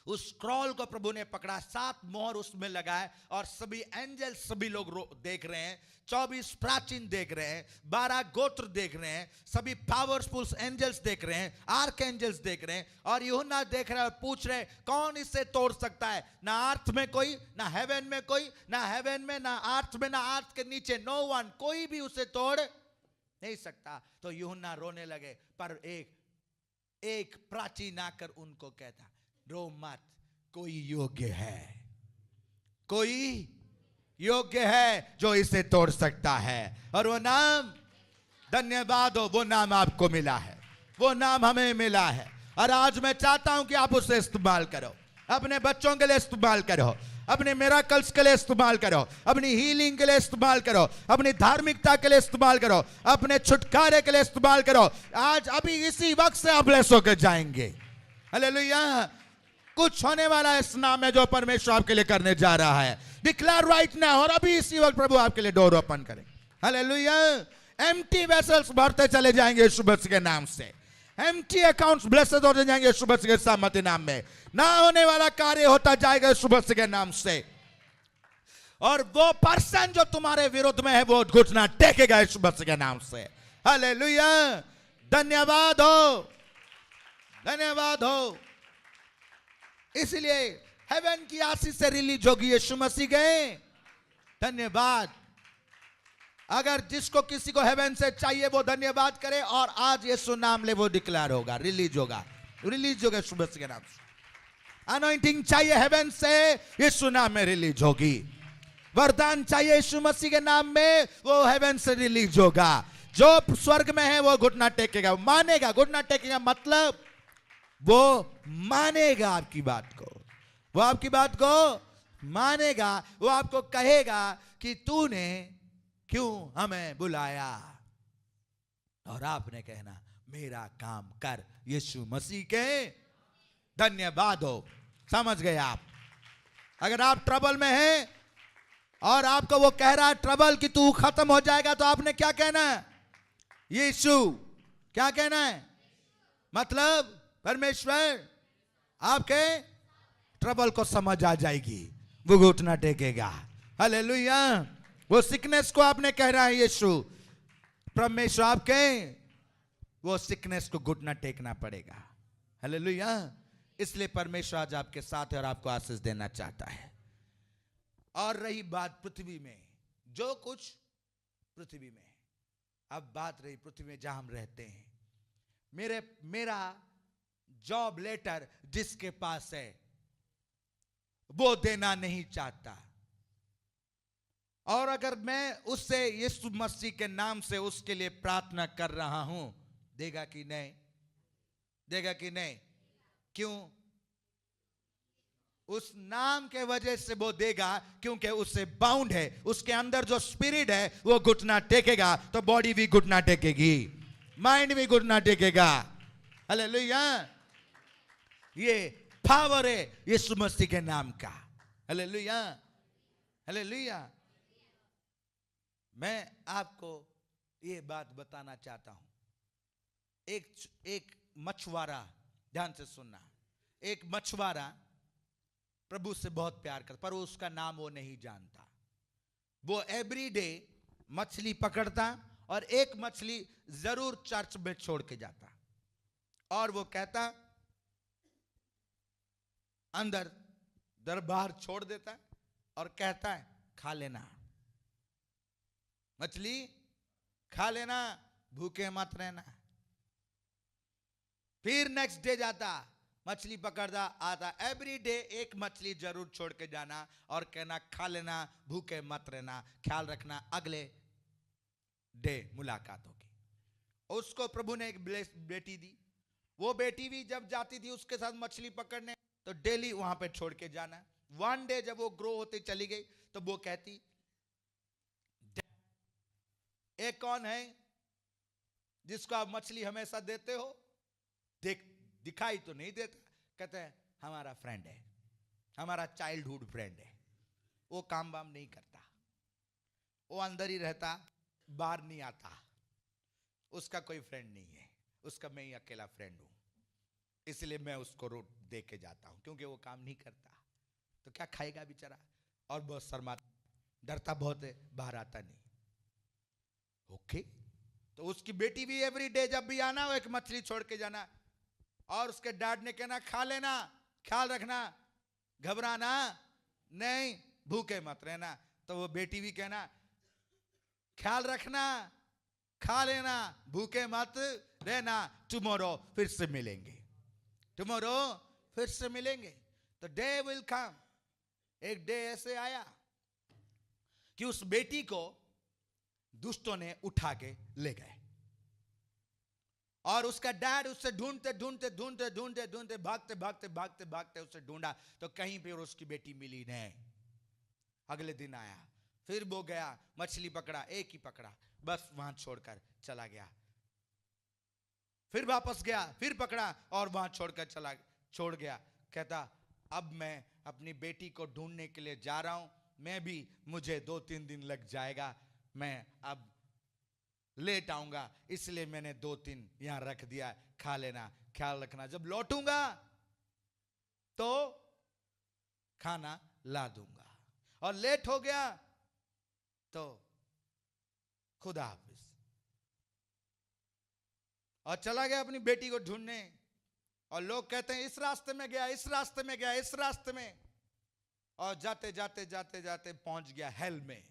उस स्क्रॉल को प्रभु ने पकड़ा, 7 मोहर उसमें लगाए, और सभी एंजल, सभी लोग देख रहे हैं, 24 प्राचीन देख रहे हैं, 12 गोत्र देख रहे हैं, सभी पावरफुल एंजल्स देख रहे हैं, आर्क एंजल्स देख रहे हैं, और यूहन्ना देख रहा है, पूछ रहे हैं कौन इसे तोड़ सकता है? ना अर्थ में कोई, ना हेवन में कोई, ना हेवन में, ना अर्थ में, ना अर्थ के नीचे, नो वन, कोई भी उसे तोड़ नहीं सकता। तो यूहन्ना रोने लगे, पर एक प्राचीन आकर उनको कहता, रो मत, कोई योग्य है, कोई योग्य है जो इसे तोड़ सकता है, और वो नाम, धन्यवाद हो, वो नाम आपको मिला है, वो नाम हमें मिला है। और आज मैं चाहता हूं कि आप उसे इस्तेमाल करो, अपने बच्चों के लिए इस्तेमाल करो, अपने मिराकल्स के लिए इस्तेमाल करो, अपनी हीलिंग के लिए इस्तेमाल करो, अपनी धार्मिकता के लिए इस्तेमाल करो, अपने छुटकारे के लिए इस्तेमाल करो। आज अभी इसी वक्त से आप ब्लेस होकर जाएंगे। हालेलुया। कुछ होने वाला है इस नाम में जो परमेश्वर आपके लिए करने जा रहा है। डिक्लेयर राइट नाउ, और अभी इसी वक्त प्रभु आपके लिए डोर ओपन करें। हालेलुया। एम्प्टी वेसल्स भरते चले जाएंगे यीशु मसीह के नाम से। एम्प्टी अकाउंट्स ब्लेस्ड होते जाएंगे यीशु मसीह के सामर्थ्य नाम में। ना होने वाला कार्य होता जाएगा यीशु मसीह के नाम से। और वो पर्सन जो तुम्हारे विरुद्ध में है, वो घुटना टेकेगा यीशु मसीह के नाम से। हालेलुया। धन्यवाद हो, धन्यवाद हो। इसलिए हेवन की आशीष से रिलीज होगी यीशु मसीह गए। धन्यवाद। अगर जिसको किसी को हेवन से चाहिए वो धन्यवाद करे, और आज यीशु नाम ले, वो डिक्लेयर होगा, रिलीज होगा, रिलीज होगा यीशु मसीह के नाम से। अनॉइंटिंग चाहिए हेवन से, यीशु नाम में रिलीज होगी। वरदान चाहिए यीशु मसीह के नाम में, वो हेवन से रिलीज होगा। जो स्वर्ग में है वो घुटना टेकेगा, मानेगा। घुटना टेकेगा मतलब वो मानेगा आपकी बात को, वो आपकी बात को मानेगा। वो आपको कहेगा कि तूने क्यों हमें बुलाया, और आपने कहना मेरा काम कर यीशु मसीह के। धन्यवाद हो। समझ गए आप? अगर आप ट्रबल में हैं और आपको वो कह रहा है ट्रबल कि तू खत्म हो जाएगा, तो आपने क्या कहना है? यीशु। क्या कहना है? मतलब परमेश्वर आपके ट्रबल को समझ आ जाएगी, वो घुटना टेकेगा। हालेलुया। वो सिकनेस को आपने कह रहा है यीशु, परमेश्वर आपके, वो सिकनेस को घुटना टेकना पड़ेगा। हालेलुया। इसलिए परमेश्वर आज आपके साथ है और आपको आशीष देना चाहता है। और रही बात पृथ्वी में, जो कुछ पृथ्वी में, अब बात रही पृथ्वी में जहां हम रहते हैं। मेरा जॉब लेटर जिसके पास है वो देना नहीं चाहता, और अगर मैं उससे यीशु मसीह के नाम से उसके लिए प्रार्थना कर रहा हूं, देगा कि नहीं? देगा कि नहीं? क्यों? उस नाम के वजह से वो देगा, क्योंकि उससे बाउंड है। उसके अंदर जो स्पिरिट है वो घुटना टेकेगा, तो बॉडी भी घुटना टेकेगी, माइंड भी घुटना टेकेगा। हालेलुया। ये पावर है यीशु मसीह के नाम का। हालेलुया। हालेलुया। मैं आपको ये बात बताना चाहता हूं। एक मछुआरा, ध्यान से सुनना। एक मछुआरा प्रभु से बहुत प्यार करता, पर उसका नाम वो नहीं जानता। वो एवरीडे मछली पकड़ता और एक मछली जरूर चर्च में छोड़ के जाता, और वो कहता अंदर दरबार छोड़ देता है और कहता है खा लेना मछली, खा लेना, भूखे मत रहना। फिर नेक्स्ट डे जाता, मछली पकड़ता आता, एवरी डे एक मछली जरूर छोड़ के जाना और कहना खा लेना, भूखे मत रहना, ख्याल रखना, अगले डे मुलाकात होगी। उसको प्रभु ने एक बेटी दी। वो बेटी भी जब जाती थी उसके साथ मछली पकड़ने, तो डेली वहां पे छोड़ के जाना। वन डे जब वो ग्रो होती चली गई तो वो कहती एक कौन है जिसको आप मछली हमेशा देते हो? दिखाई तो नहीं देता। कहते हैं हमारा फ्रेंड है, हमारा चाइल्डहुड फ्रेंड है, वो काम वाम नहीं करता, वो अंदर ही रहता, बाहर नहीं आता, उसका कोई फ्रेंड नहीं है, उसका मैं ही अकेला फ्रेंड हूं, इसलिए मैं उसको रोट दे के जाता हूं, क्योंकि वो काम नहीं करता। तो क्या खाएगा बेचारा, और बहुत शर्माता, डरता बहुत है, बाहर आता नहीं। ओके, तो उसकी बेटी भी एवरी डे जब भी आना वो एक मछली छोड़ के जाना, और उसके डैड ने कहना खा लेना, ख्याल रखना, घबराना नहीं, भूखे मत रहना। तो वो बेटी भी कहना ख्याल रखना, खा लेना, भूखे मत रहना, टुमारो फिर से मिलेंगे, टुमारो फिर से मिलेंगे। तो डे विल कम, एक डे ऐसे आया कि उस बेटी को दुष्टों ने उठा के ले गए, और उसका डैड उससे ढूंढते ढूंढते ढूंढते ढूंढते ढूंढते भागते भागते भागते भागते उससे ढूंढा, तो कहीं पे उसकी बेटी मिली नहीं। अगले दिन आया, फिर वो गया, मछली पकड़ा, एक ही पकड़ा, बस वहां छोड़कर चला गया। फिर वापस गया, फिर पकड़ा और वहां छोड़कर छोड़ गया। कहता अब मैं अपनी बेटी को ढूंढने के लिए जा रहा हूं, मैं भी, मुझे 2-3 दिन लग जाएगा, मैं अब लेट आऊंगा, इसलिए मैंने 2-3 यहां रख दिया, खा लेना, ख्याल रखना, जब लौटूंगा तो खाना ला दूंगा, और लेट हो गया तो खुदा हाफिज। और चला गया अपनी बेटी को ढूंढने, और लोग कहते हैं इस रास्ते में गया, इस रास्ते में गया, इस रास्ते में, और जाते जाते जाते जाते पहुंच गया हेल में।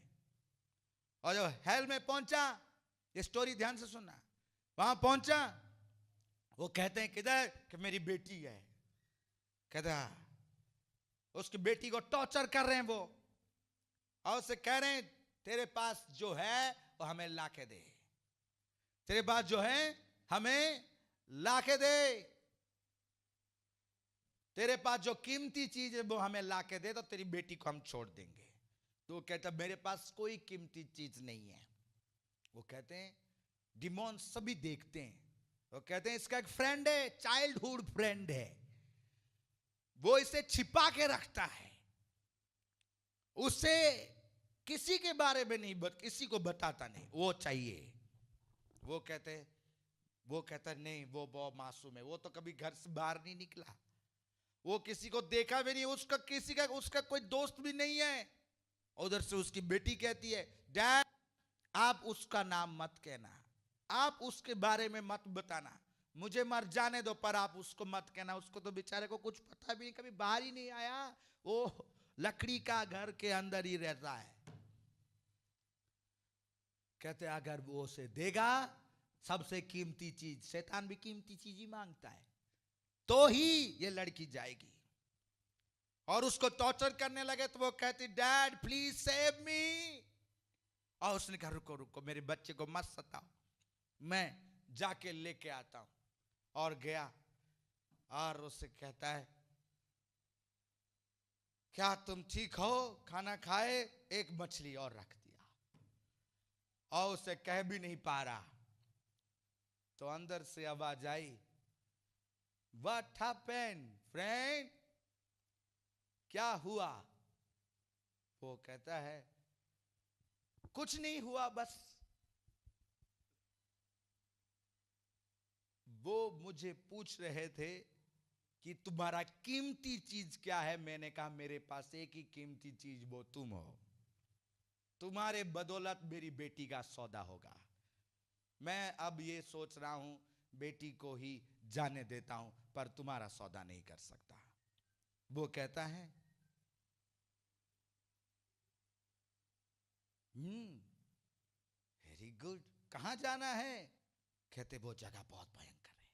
और जब हेल में पहुंचा, ये स्टोरी ध्यान से सुनना, वहां पहुंचा, वो कहते हैं किधर, कि मेरी बेटी है। कहता उसकी बेटी को टॉर्चर कर रहे हैं वो, और उसे कह रहे हैं तेरे पास जो है वो हमें लाके दे, तेरे पास जो है हमें लाके दे, तेरे पास जो कीमती चीज है वो हमें लाके दे, तो तेरी बेटी को हम छोड़ देंगे। तो वो कहता मेरे पास कोई कीमती चीज नहीं है। वो कहते हैं डिमोन सभी देखते हैं, वो कहते हैं इसका एक फ्रेंड है, चाइल्डहुड फ्रेंड है, वो इसे छिपा के रखता है, उसे किसी के बारे में नहीं किसी को बताता नहीं, वो चाहिए। वो कहता नहीं, वो बहुत मासूम है, वो तो कभी घर से बाहर नहीं निकला, वो किसी को देखा भी नहीं, उसका कोई दोस्त भी नहीं है। उधर से उसकी बेटी कहती है डैड आप उसका नाम मत कहना, आप उसके बारे में मत बताना, मुझे मर जाने दो, पर आप उसको मत कहना, उसको तो बेचारे को कुछ पता भी नहीं, कभी बाहर ही नहीं आया, वो लकड़ी का घर के अंदर ही रहता है। कहते अगर वो उसे देगा सबसे कीमती चीज, शैतान भी कीमती चीज ही मांगता है, तो ही ये लड़की जाएगी। और उसको टॉर्चर करने लगे, तो वो कहती डैड प्लीज सेव मी, और उसने कहा रुको रुको, मेरे बच्चे को मत सताओ, मैं जाके लेके आता हूं। और गया, और उससे कहता है क्या तुम ठीक हो, खाना खाए, एक मछली और रख दिया, और उसे कह भी नहीं पा रहा, तो अंदर से आवाज आई व्हाट हैपेंड फ्रेंड, क्या हुआ? वो कहता है कुछ नहीं हुआ, बस वो मुझे पूछ रहे थे कि तुम्हारा कीमती चीज क्या है। मैंने कहा मेरे पास एक ही कीमती चीज, वो तुम हो। तुम्हारे बदौलत मेरी बेटी का सौदा होगा। मैं अब ये सोच रहा हूं बेटी को ही जाने देता हूं, पर तुम्हारा सौदा नहीं कर सकता। वो कहता है वेरी गुड, कहां जाना है? कहते वो जगह बहुत भयंकर है,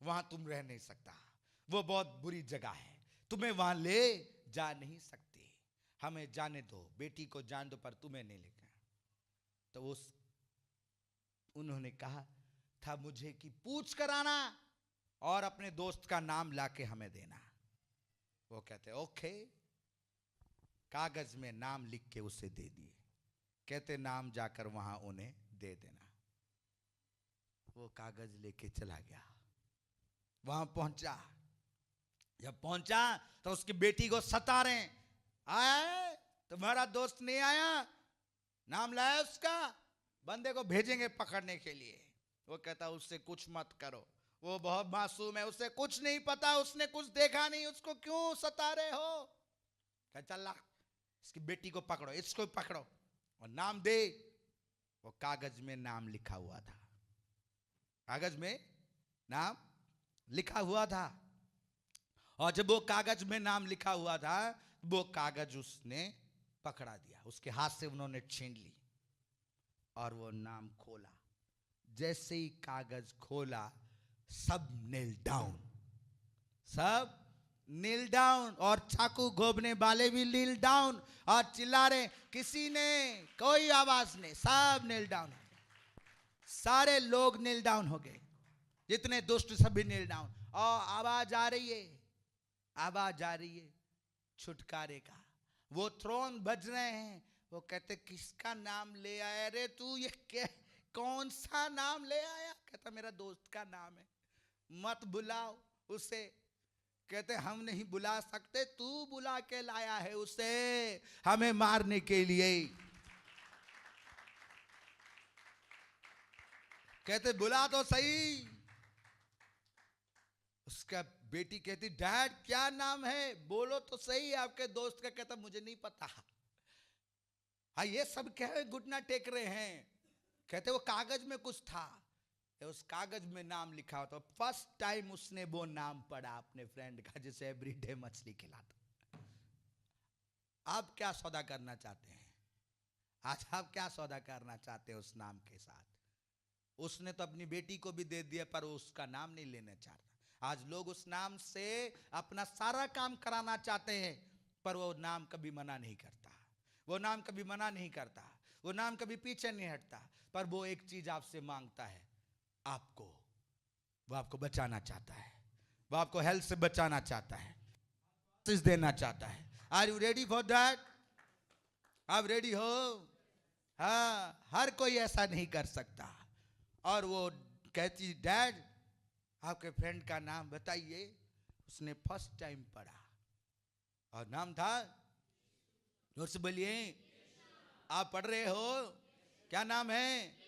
वहां तुम रह नहीं सकता, वो बहुत बुरी जगह है, तुम्हें वहां ले जा नहीं सकते, हमें जाने दो, बेटी को जान दो, पर तुम्हें नहीं लेकर। तो उन्होंने कहा था मुझे कि पूछ कर आना और अपने दोस्त का नाम लाके हमें देना। वो कहते ओके, कागज में नाम लिख के उसे दे दिए। कहते नाम जाकर वहां उन्हें दे देना। वो कागज लेके चला गया, वहां पहुंचा। जब पहुंचा तो उसकी बेटी को सता रहे, आया तुम्हारा दोस्त नहीं आया, नाम लाया उसका, बंदे को भेजेंगे पकड़ने के लिए। वो कहता उससे कुछ मत करो, वो बहुत मासूम है, उसे कुछ नहीं पता, उसने कुछ देखा नहीं, उसको क्यों सता रहे हो? कह चल ला, इसकी बेटी को पकड़ो, इसको पकड़ो और नाम दे। वो कागज में नाम लिखा हुआ था, कागज में नाम लिखा हुआ था। और जब वो कागज में नाम लिखा हुआ था, वो कागज उसने पकड़ा दिया, उसके हाथ से उन्होंने छीन ली और वो नाम खोला। जैसे ही कागज खोला, सब नील डाउन, सब नील डाउन, और चाकू घोंपने वाले भी नील डाउन, और चिल्ला रहे, किसी ने कोई आवाज नहीं, सब नील डाउन, सारे लोग नील डाउन हो गए, जितने दुष्ट सभी नील डाउन। और आवाज आ रही है, आवाज आ रही है छुटकारे का, वो थ्रोन बज रहे हैं। वो कहते किसका नाम ले आया रे तू, ये क्या, कौन सा नाम ले आया? कहता मेरा दोस्त का नाम है, मत बुलाओ उसे। कहते हम नहीं बुला सकते, तू बुला के लाया है उसे हमें मारने के लिए। कहते बुला तो सही। उसका बेटी कहती डैड क्या नाम है, बोलो तो सही आपके दोस्त का। कहता मुझे नहीं पता। हाँ ये सब क्या घुटना टेक रहे हैं। कहते वो कागज में कुछ था, उस कागज में नाम लिखा होता। फर्स्ट टाइम उसने वो नाम पढ़ा अपने फ्रेंड का, जिसे एवरीडे मछली खिलाता। आप क्या सौदा करना चाहते हैं? आज आप क्या सौदा करना चाहते हैं उस नाम के साथ? उसने तो अपनी बेटी को भी दे दिया, पर उसका नाम नहीं लेना चाहता। आज लोग उस नाम से अपना सारा काम कराना चाहते हैं, पर वो नाम कभी मना नहीं करता, वो नाम कभी मना नहीं करता, वो नाम कभी पीछे नहीं हटता। पर वो एक चीज आपसे मांगता है, आपको, वो आपको बचाना चाहता है, वो आपको हेल्थ से बचाना चाहता है, देना चाहता है। Are you ready for that? आप रेडी हो? हाँ, हर कोई ऐसा नहीं कर सकता। और वो कहती डैड आपके फ्रेंड का नाम बताइए। उसने फर्स्ट टाइम पढ़ा और नाम था, जोर से बोलिए, आप पढ़ रहे हो? क्या नाम है?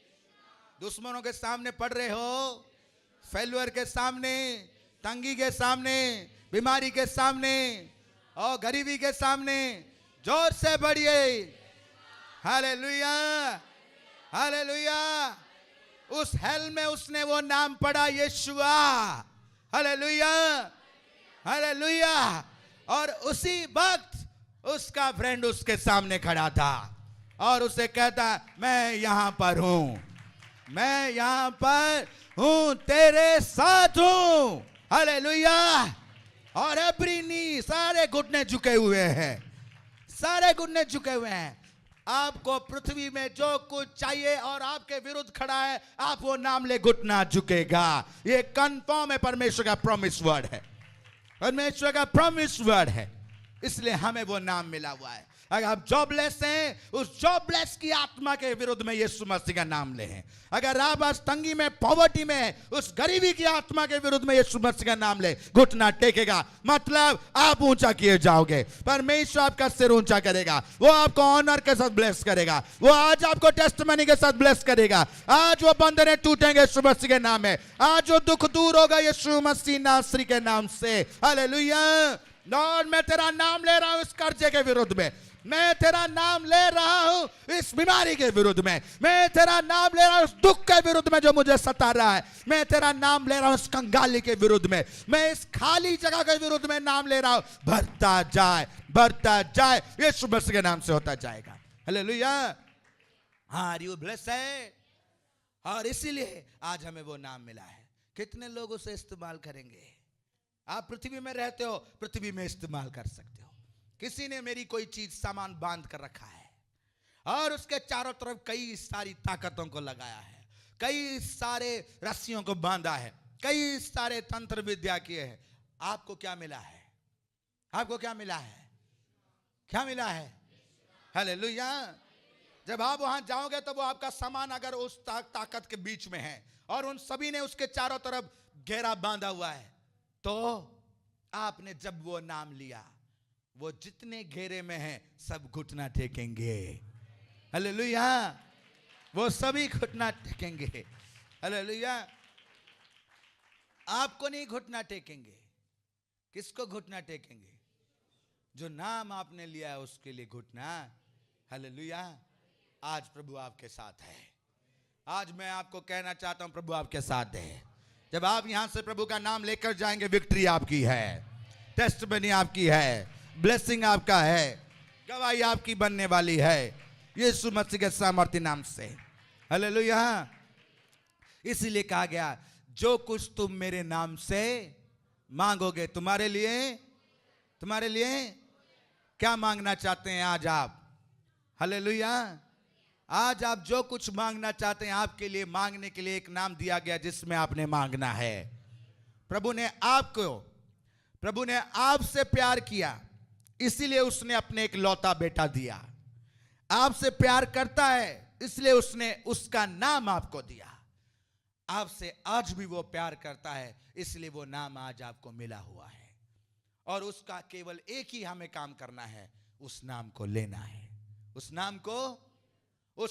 दुश्मनों के सामने पढ़ रहे हो, फेल्यूअर के सामने, तंगी के सामने, बीमारी के सामने और गरीबी के सामने जोर से पढ़िए, हालेलुया, हालेलुया। उस हेल में उसने वो नाम पढ़ा, यीशुआ, हालेलुया, हालेलुया। और उसी वक्त उसका फ्रेंड उसके सामने खड़ा था और उसे कहता मैं यहां पर हूं, मैं यहां पर हूं, तेरे साथ हूं, हालेलुया। और एवरी नी, सारे घुटने झुके हुए हैं, सारे घुटने झुके हुए हैं। आपको पृथ्वी में जो कुछ चाहिए और आपके विरुद्ध खड़ा है, आप वो नाम ले, घुटना झुकेगा। ये कंफर्म है, परमेश्वर का प्रॉमिस वर्ड है, परमेश्वर का प्रॉमिस वर्ड है। इसलिए हमें वो नाम मिला हुआ है। अगर आप जॉबलेस हैं, उस जॉबलेस की आत्मा के विरुद्ध में यीशु मसीह का नाम ले। अगर आप आज तंगी में, पॉवर्टी में, उस गरीबी की आत्मा के विरुद्ध में यीशु मसीह का नाम ले, घुटना टेकेगा, मतलब आप ऊंचा किए जाओगे। परमेश्वर आपका सिर ऊंचा करेगा, वो आपको ऑनर के साथ ब्लेस करेगा, वो आज आपको टेस्टमनी के साथ ब्लेस करेगा। आज वो बंधने टूटेंगे यीशु मसीह के नाम में, आज वो दुख दूर होगा यीशु मसीह नासरी के नाम से। हालेलुया। लॉर्ड, मैं तेरा नाम ले रहा हूं इस कर्जे के विरुद्ध में, मैं तेरा नाम ले रहा हूं इस बीमारी के विरुद्ध में, मैं तेरा नाम ले रहा हूं इस दुख के विरुद्ध में जो मुझे सता रहा है, मैं तेरा नाम ले रहा हूं इस कंगाली के विरुद्ध में, मैं इस खाली जगह के विरुद्ध में नाम ले रहा हूं। भरता जाए, भरता जाए, यीशु मसीह के नाम से होता जाएगा। हालेलुया। हाँ, यू ब्लेस है। और इसीलिए आज हमें वो नाम मिला है। कितने लोग उसे इस्तेमाल करेंगे? आप पृथ्वी में रहते हो, पृथ्वी में इस्तेमाल कर सकते हो। किसी ने मेरी कोई चीज सामान बांध कर रखा है और उसके चारों तरफ कई सारी ताकतों को लगाया है, कई सारे रस्सियों को बांधा है, कई सारे तंत्र विद्या किए हैं। आपको क्या मिला है? आपको क्या मिला है? क्या मिला है? हालेलुया। जब आप वहां जाओगे तो वो आपका सामान अगर उस ताकत के बीच में है और उन सभी ने उसके चारों तरफ घेरा बांधा हुआ है, तो आपने जब वो नाम लिया, वो जितने घेरे में हैं सब घुटना टेकेंगे। हालेलुया। वो सभी घुटना टेकेंगे। हालेलुया। आपको नहीं घुटना टेकेंगे। किसको घुटना टेकेंगे? जो नाम आपने लिया है उसके लिए घुटना। हालेलुया। आज प्रभु आपके साथ है। आज मैं आपको कहना चाहता हूं, प्रभु आपके साथ है। जब आप यहां से प्रभु का नाम लेकर जाएंगे, विक्ट्री आपकी है, टेस्टमनी आपकी है, ब्लेसिंग आपका है, गवाही आपकी बनने वाली है यीशु मसीह के सामर्थ्य नाम से। हालेलुया। इसीलिए कहा गया, जो कुछ तुम मेरे नाम से मांगोगे, तुम्हारे लिए क्या मांगना चाहते हैं आज आप? हालेलुया। आज आप जो कुछ मांगना चाहते हैं, आपके लिए मांगने के लिए एक नाम दिया गया जिसमें आपने मांगना है। प्रभु ने आपसे प्यार किया, इसीलिए उसने अपने एक लौता बेटा दिया। आपसे प्यार करता है, इसलिए उसने उसका नाम आपको दिया। आपसे आज भी वो प्यार करता है, इसलिए वो नाम आज आपको मिला हुआ है। और उसका केवल एक ही हमें काम करना है, उस नाम को लेना है, उस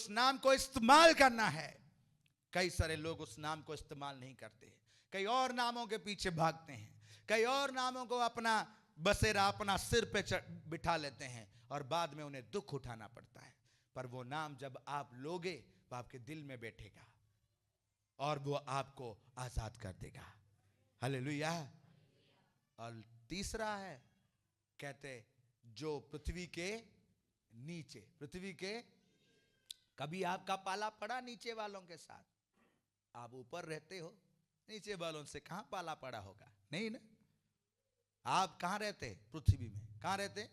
नाम को इस्तेमाल करना है। कई सारे लोग उस नाम को इस्तेमाल नहीं करते, कई और नामों के पीछे भागते हैं, कई और नामों को अपना बसेरा, अपना सिर पे बिठा लेते हैं और बाद में उन्हें दुख उठाना पड़ता है। पर वो नाम जब आप लोगे, वो आपके दिल में बैठेगा और वो आपको आजाद कर देगा। हालेलुया। और तीसरा है, कहते जो पृथ्वी के नीचे, कभी आपका पाला पड़ा नीचे वालों के साथ? आप ऊपर रहते हो, नीचे वालों से कहां पाला पड़ा होगा? नहीं ना। आप कहां रहते? पृथ्वी में। कहां रहते?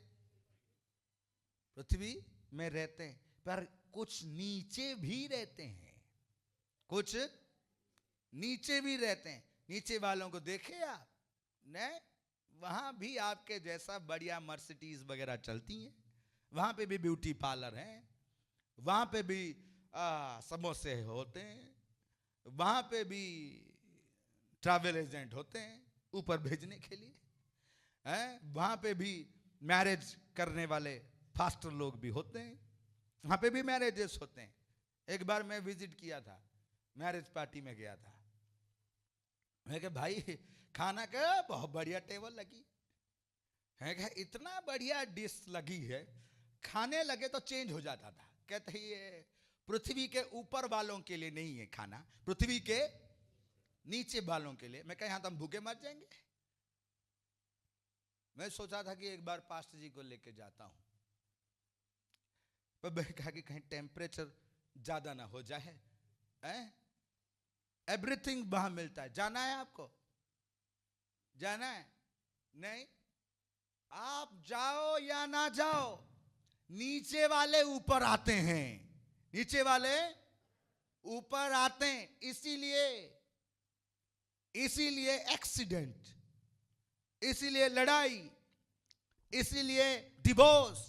पृथ्वी में रहते हैं, पर कुछ नीचे भी रहते हैं, कुछ नीचे भी रहते हैं। नीचे वालों को देखे आप? नहीं, वहां भी आपके जैसा बढ़िया मर्सिडीज वगैरह चलती हैं, वहां पे भी ब्यूटी पार्लर हैं, वहां पे भी समोसे होते हैं, वहां पे भी ट्रैवल एजेंट होते हैं ऊपर भेजने के लिए, वहां पे भी मैरिज करने वाले फास्टर लोग भी होते हैं, वहां पे भी मैरिजेस होते हैं। एक बार मैं विजिट किया था, मैरिज पार्टी में गया था। मैं कहा भाई खाना का बहुत बढ़िया टेबल लगी है, कहा इतना बढ़िया डिश लगी है, खाने लगे तो चेंज हो जाता था। कहते ये पृथ्वी के ऊपर वालों के लिए नहीं है खाना, पृथ्वी के नीचे वालों के लिए। मैं कहा यहां तो हम भूखे मर जाएंगे। मैं सोचा था कि एक बार पास्टर जी को लेके जाता हूं, पर मैं कहा कि कहीं टेम्परेचर ज्यादा ना हो जाए। एवरीथिंग वहां मिलता है। जाना है आपको? जाना है? नहीं, आप जाओ या ना जाओ, नीचे वाले ऊपर आते हैं, नीचे वाले ऊपर आते हैं। इसीलिए एक्सीडेंट, इसीलिए लड़ाई, इसीलिए डिवोर्स,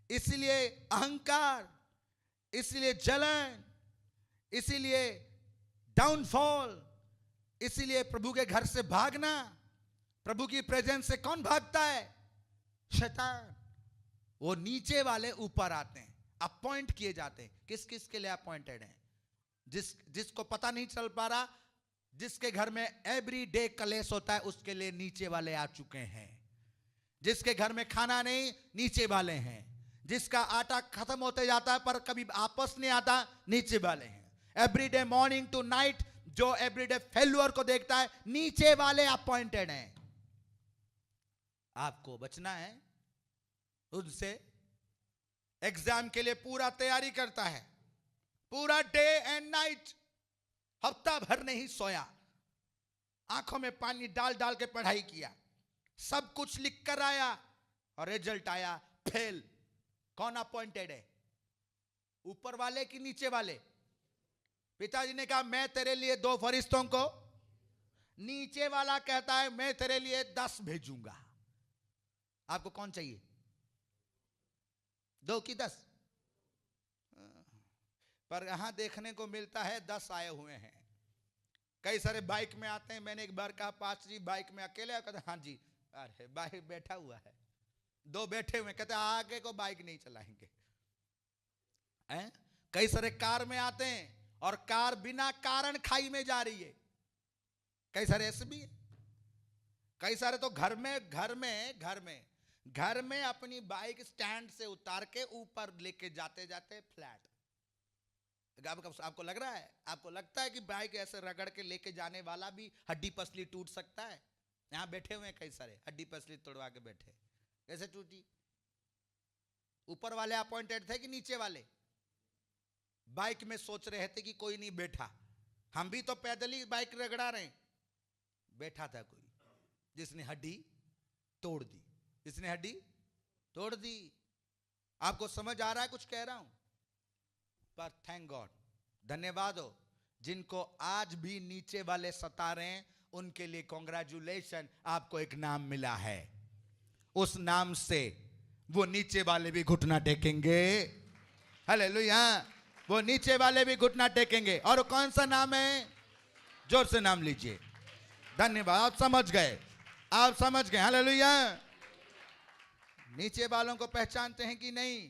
इसीलिए अहंकार, इसीलिए जलन, इसीलिए डाउनफॉल, इसीलिए प्रभु के घर से भागना। प्रभु की प्रेजेंस से कौन भागता है? शैतान। वो नीचे वाले ऊपर आते हैं, अपॉइंट किए जाते हैं। किस किस के लिए अपॉइंटेड हैं? जिसको पता नहीं चल पा रहा, जिसके घर में एवरी डे कलेश होता है, उसके लिए नीचे वाले आ चुके हैं। जिसके घर में खाना नहीं, नीचे वाले हैं। जिसका आटा खत्म होते जाता है पर कभी आपस नहीं आता, नीचे वाले हैं। एवरीडे मॉर्निंग टू नाइट जो एवरीडे फेल्यूर को देखता है, नीचे वाले अपॉइंटेड हैं। आपको बचना है उनसे। एग्जाम के लिए पूरा तैयारी करता है, पूरा डे एंड नाइट, हफ्ता भर नहीं सोया, आंखों में पानी डाल डाल के पढ़ाई किया, सब कुछ लिख कर आया और रिजल्ट आया फेल। कौन अपॉइंटेड है? ऊपर वाले कि नीचे वाले? पिताजी ने कहा मैं तेरे लिए 2 फरिश्तों को, नीचे वाला कहता है मैं तेरे लिए 10 भेजूंगा। आपको कौन चाहिए? 2 की 10? पर यहां देखने को मिलता है 10 आए हुए हैं। कई सारे बाइक में आते हैं। मैंने एक बार कहा पास्टर जी बाइक में अकेले? कहते हाँ जी। अरे बाइक बैठा हुआ है, 2 बैठे हुए, कहते आगे को बाइक नहीं चलाएंगे। कई सारे कार में आते हैं और कार बिना कारण खाई में जा रही है। कई सारे ऐसे भी है। कई सारे तो घर में अपनी बाइक स्टैंड से उतार के ऊपर लेके जाते जाते फ्लैट। आपको लग रहा है, आपको लगता है कि बाइक ऐसे रगड़ के लेके जाने वाला भी हड्डी पसली टूट सकता है? यहां बैठे हुए कई सारे हड्डी पसली तोड़वा के बैठे। कैसे टूटी? ऊपर वाले अपॉइंटेड थे कि नीचे वाले? बाइक में सोच रहे थे कि कोई नहीं बैठा, हम भी तो पैदल ही बाइक रगड़ा रहे हैं। बैठा था कोई जिसने हड्डी तोड़ दी, जिसने हड्डी तोड़ दी। आपको समझ आ रहा है कुछ कह रहा हूं? पर थैंक गॉड, धन्यवाद हो जिनको आज भी नीचे वाले सता रहे हैं, उनके लिए कॉन्ग्रेचुलेशन। आपको एक नाम मिला है, उस नाम से वो नीचे वाले भी घुटना टेकेंगे। हालेलुया। वो नीचे वाले भी घुटना टेकेंगे। और कौन सा नाम है? जोर से नाम लीजिए। धन्यवाद, आप समझ गए, आप समझ गए। हालेलुया। नीचे वालों को पहचानते हैं कि नहीं?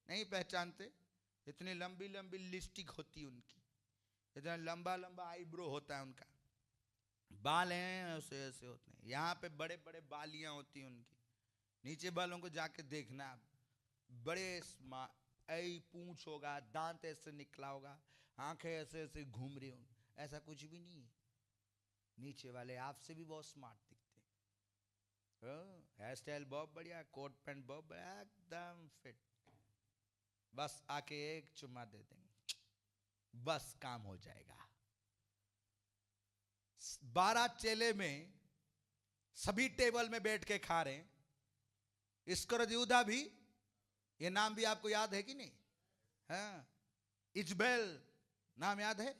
नहीं पहचानते। इतनी लंबी लंबी लिपस्टिक होती है उनकी, इतना लंबा लंबा आईब्रो होता है उनका, बाल हैं ऐसे ऐसे होते हैं, यहाँ पे बड़े बड़े बालियां होती हैं उनकी। नीचे वालों को जाके देखना, बड़े ऐ पूंछ होगा, दांत ऐसे निकला होगा, आंखें ऐसे ऐसे घूम रही होंगी, ऐसा कुछ भी नहीं है। नीचे वाले आपसे भी बहुत स्मार्ट दिखते हैं। हेयर स्टाइल बहुत बढ़िया, कोट पैंट बहुत बढ़िया, एकदम फिट। बस आके एक चुम्मा दे देंगे, बस काम हो जाएगा। 12 चेले में सभी टेबल में बैठ के खा रहे हैं। इस्करियोत यूदा भी, ये नाम भी आपको याद है कि नहीं? हाँ, इजबेल नाम याद है?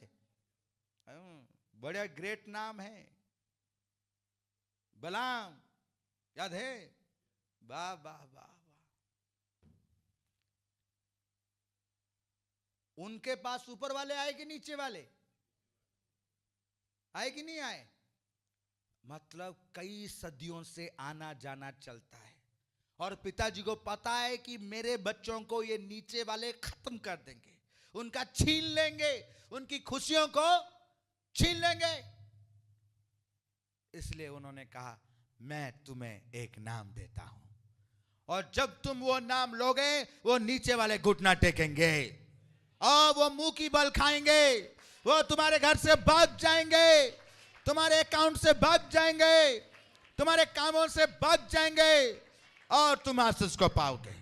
बड़ा ग्रेट नाम है। बलाम याद है? वाह वाह वाह वाह। उनके पास ऊपर वाले आए कि नीचे वाले आए कि नहीं आए? मतलब कई सदियों से आना जाना चलता है और पिताजी को पता है कि मेरे बच्चों को ये नीचे वाले खत्म कर देंगे, उनका छीन लेंगे, उनकी खुशियों को छीन लेंगे। इसलिए उन्होंने कहा मैं तुम्हें एक नाम देता हूं, और जब तुम वो नाम लोगे वो नीचे वाले घुटना टेकेंगे और वो मुंह की बल खाएंगे, वो तुम्हारे घर से भाग जाएंगे, तुम्हारे अकाउंट से भाग जाएंगे, तुम्हारे कामों से भाग जाएंगे और तुम आशीष को पाओगे।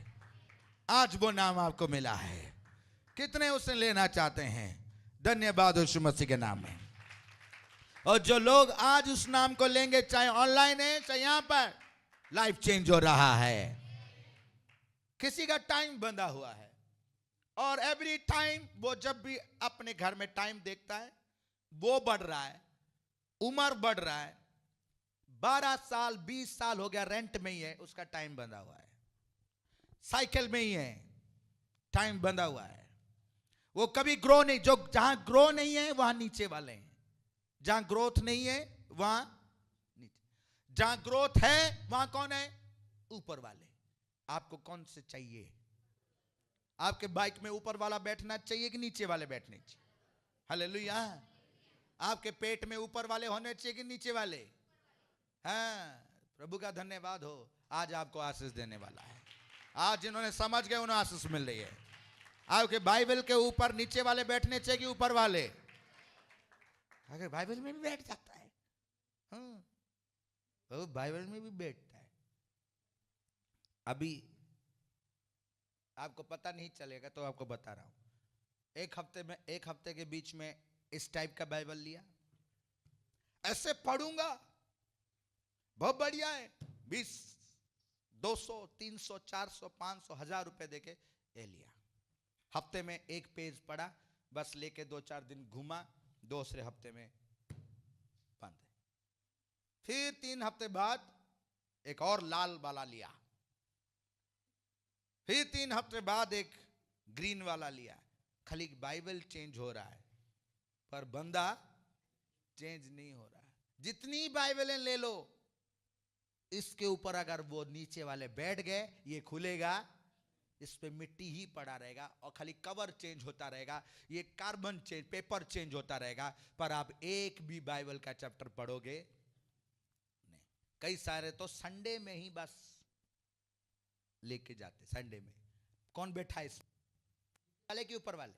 आज वो नाम आपको मिला है। कितने उसे लेना चाहते हैं? धन्यवाद यीशु मसीह के नाम में। और जो लोग आज उस नाम को लेंगे, चाहे ऑनलाइन है चाहे यहां पर, लाइफ चेंज हो रहा है। किसी का टाइम बंधा हुआ है और एवरी टाइम वो जब भी अपने घर में टाइम देखता है, वो बढ़ रहा है, उम्र बढ़ रहा है, 12 साल 20 साल हो गया रेंट में ही है, उसका टाइम बंधा हुआ है। साइकिल में ही है, टाइम बंधा हुआ है। वो कभी ग्रो नहीं, जो जहां ग्रो नहीं है वहां नीचे वाले हैं, जहां ग्रोथ नहीं है वहां नीचे, जहां ग्रोथ है वहां कौन है? ऊपर वाले। आपको कौन से चाहिए? आपके बाइक में ऊपर वाला बैठना चाहिए कि नीचे वाले बैठने चाहिए? हालेलुया। आपके पेट में ऊपर वाले होने चाहिए कि नीचे वाले? हाँ, प्रभु का धन्यवाद हो, आज आपको आशीष देने वाला है। आज जिन्होंने समझ गए उन्हें आशीष मिल रही है। आपके बाइबल के ऊपर नीचे वाले बैठने चाहिए कि ऊपर वाले? अगर बाइबल में भी बैठ जाता है, हाँ, वो बाइबल में भी बैठता है। अभी आपको पता नहीं चलेगा तो आपको बता रहा हूं। एक हफ्ते के बीच में इस टाइप का बाइबल लिया, ऐसे पढ़ूंगा, बहुत बढ़िया है, 20 200 300 400 500 1000 रुपए देके ये लिया। हफ्ते में एक पेज पढ़ा, बस लेके 2-4 दिन घूमा, दूसरे हफ्ते में बंद। फिर 3 हफ्ते बाद एक और लाल वाला लिया, फिर 3 हफ्ते बाद एक ग्रीन वाला लिया। खाली बाइबल चेंज हो रहा है पर बंदा चेंज नहीं हो रहा है। जितनी बाइबलें ले लो, इसके ऊपर अगर वो नीचे वाले बैठ गए, ये खुलेगा, इस पे मिट्टी ही पड़ा रहेगा और खाली कवर चेंज होता रहेगा, ये कार्बन चेंज, पेपर चेंज होता रहेगा, पर आप एक भी बाइबल का चैप्टर पढ़ोगे नहीं। कई सारे तो संडे में ही बस लेके जाते। संडे में कौन बैठा है, इस वाले के ऊपर वाले?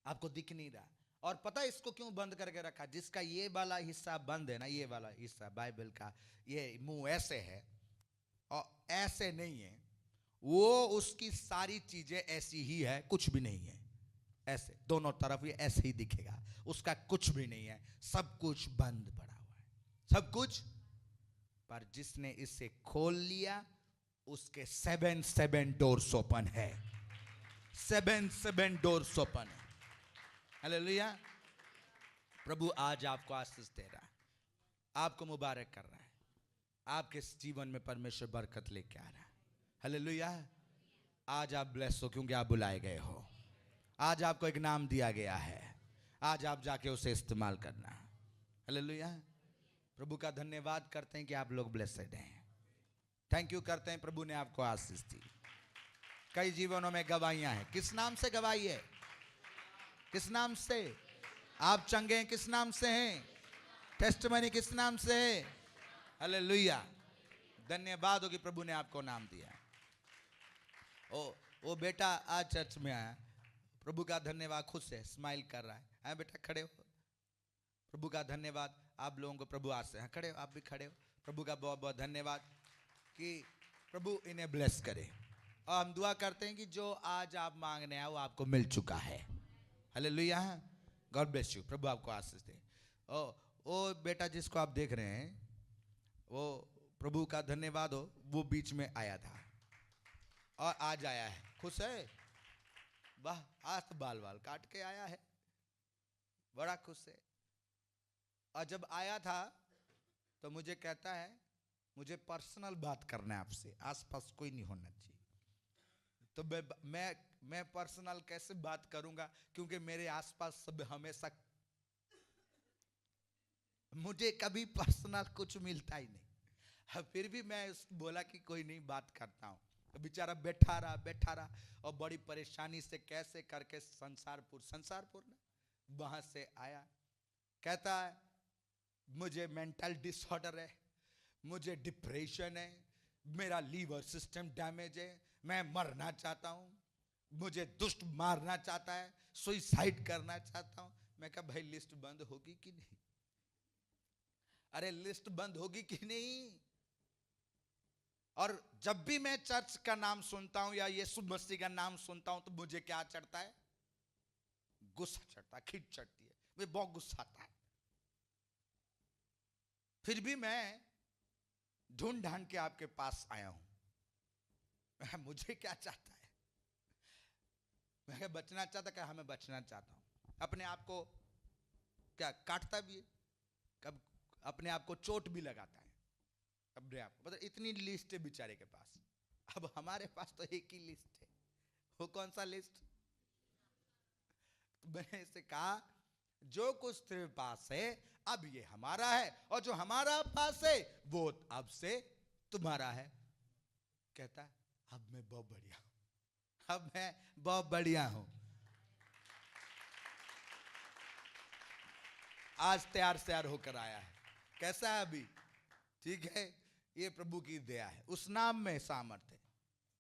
आपको दिख नहीं रहा। और पता है इसको क्यों बंद करके रखा? जिसका ये वाला हिस्सा बंद है ना, ये वाला हिस्सा बाइबल का, ये मुंह ऐसे है और ऐसे नहीं है, वो उसकी सारी चीजें ऐसी ही है, कुछ भी नहीं है। ऐसे दोनों तरफ ये ऐसे ही दिखेगा, उसका कुछ भी नहीं है, सब कुछ बंद पड़ा हुआ है, सब कुछ। पर जिसने इसे खोल लिया उसके 7 डोर्स ओपन है, 7 डोर्स ओपन है। हालेलुया। प्रभु आज आपको आशीष दे रहा है, आपको मुबारक कर रहा है, आपके जीवन में परमेश्वर बरकत लेके आ रहा है। हालेलुया। आज आप ब्लेस हो क्योंकि आप बुलाए गए हो। आज आपको एक नाम दिया गया है, आज आप जाके उसे इस्तेमाल करना। हालेलुया। प्रभु का धन्यवाद करते हैं कि आप लोग ब्लेसेड हैं। थैंक यू करते हैं, प्रभु ने आपको आशीष दी। कई जीवनों में गवाहियां हैं। किस नाम से गवाही है? किस नाम से? आप चंगे हैं, किस नाम से हैं? टेस्टिमनी किस नाम से है? हालेलुया। धन्यवाद हो कि प्रभु ने आपको नाम दिया। वो बेटा आज चर्च में आया, प्रभु का धन्यवाद, खुश है, स्माइल कर रहा है। हाँ बेटा खड़े हो, प्रभु का धन्यवाद। आप लोगों को प्रभु आज से, हाँ खड़े हो, आप भी खड़े हो। प्रभु का बहुत बहुत धन्यवाद कि प्रभु इन्हें ब्लेस करे। और हम दुआ करते हैं कि जो आज आप मांगने आए वो आपको मिल चुका है। हालेलुया। God bless you. प्रभु आपको आशीष दे। ओ बेटा जिसको आप देख रहे हैं, वो प्रभु का धन्यवाद हो, वो बीच में आया था और आज आया है। खुश है? वाह, आज तो बाल काट के आया है, बड़ा खुश है। और जब आया था तो मुझे कहता है मुझे पर्सनल बात करना है आपसे, आसपास कोई नहीं होना चाहिए। तो मैं पर्सनल कैसे बात करूंगा, क्योंकि मेरे आसपास सब हमेशा, मुझे कभी पर्सनल कुछ मिलता ही नहीं। फिर भी मैं बोला कि कोई नहीं, बात करता हूं। तो बेचारा बैठा रहा और बड़ी परेशानी से कैसे करके संसारपुर ना वहां से आया। कहता है मुझे मेंटल डिसऑर्डर है, मुझे डिप्रेशन है, मेरा लीवर सिस्टम डैमेज है, मैं मरना चाहता हूं, मुझे दुष्ट मारना चाहता है, सुसाइड करना चाहता हूं। मैं कहा भाई लिस्ट बंद होगी कि नहीं? अरे लिस्ट बंद होगी कि नहीं? और जब भी मैं चर्च का नाम सुनता हूं या यीशु मसीह का नाम सुनता हूं तो मुझे क्या चढ़ता है? गुस्सा चढ़ता है, खींच चढ़ती है, मुझे बहुत गुस्सा आता है। फिर भी मैं ढूंढ ढांड के आपके पास आया हूं। मुझे क्या चाहता है? मैं बचना चाहता, क्या हमें बचना चाहता हूं। अपने आप को क्या काटता भी है, कब अपने आप को चोट भी लगाता है। अपने आप मतलब इतनी लिस्ट है बेचारे के पास। अब हमारे पास तो एक ही लिस्ट है। वो कौन सा लिस्ट? तो मैंने इसे कहा जो कुछ तेरे पास है अब ये हमारा है, और जो हमारा पास है वो अब से तुम्हारा है। कहता अब मैं बहुत बढ़िया हूं, अब मैं बहुत बढ़िया हूं। आज तैयार होकर आया है। कैसा है अभी? ठीक है, ये प्रभु की दया है। उस नाम में सामर्थ्य है।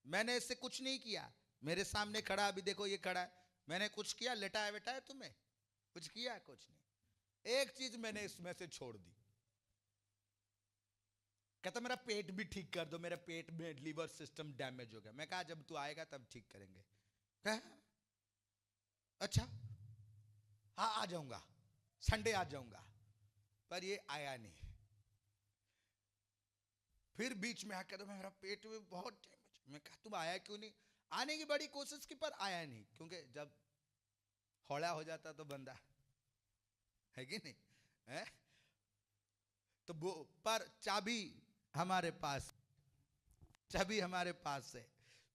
मैंने इससे कुछ नहीं किया, मेरे सामने खड़ा, अभी देखो ये खड़ा है। मैंने कुछ किया? लेटाया बेटाया तुम्हें? कुछ किया? कुछ नहीं। एक चीज मैंने इसमें से छोड़ दी। कहता मेरा पेट भी ठीक कर दो, मेरे पेट में लीवर सिस्टम डैमेज हो गया। मैं कहा जब तू आएगा तब ठीक करेंगे। अच्छा हाँ आ जाऊंगा, संडे आ जाऊंगा। पर ये आया नहीं। फिर बीच में आकर मेरा पेट में बहुत डैमेज। मैं कहा तुम आया क्यों नहीं? आने की बड़ी कोशिश की पर आया नहीं, क्योंकि जब हौला हो जाता तो बंदा है कि नहीं है? तो वो पर चाबी हमारे पास है।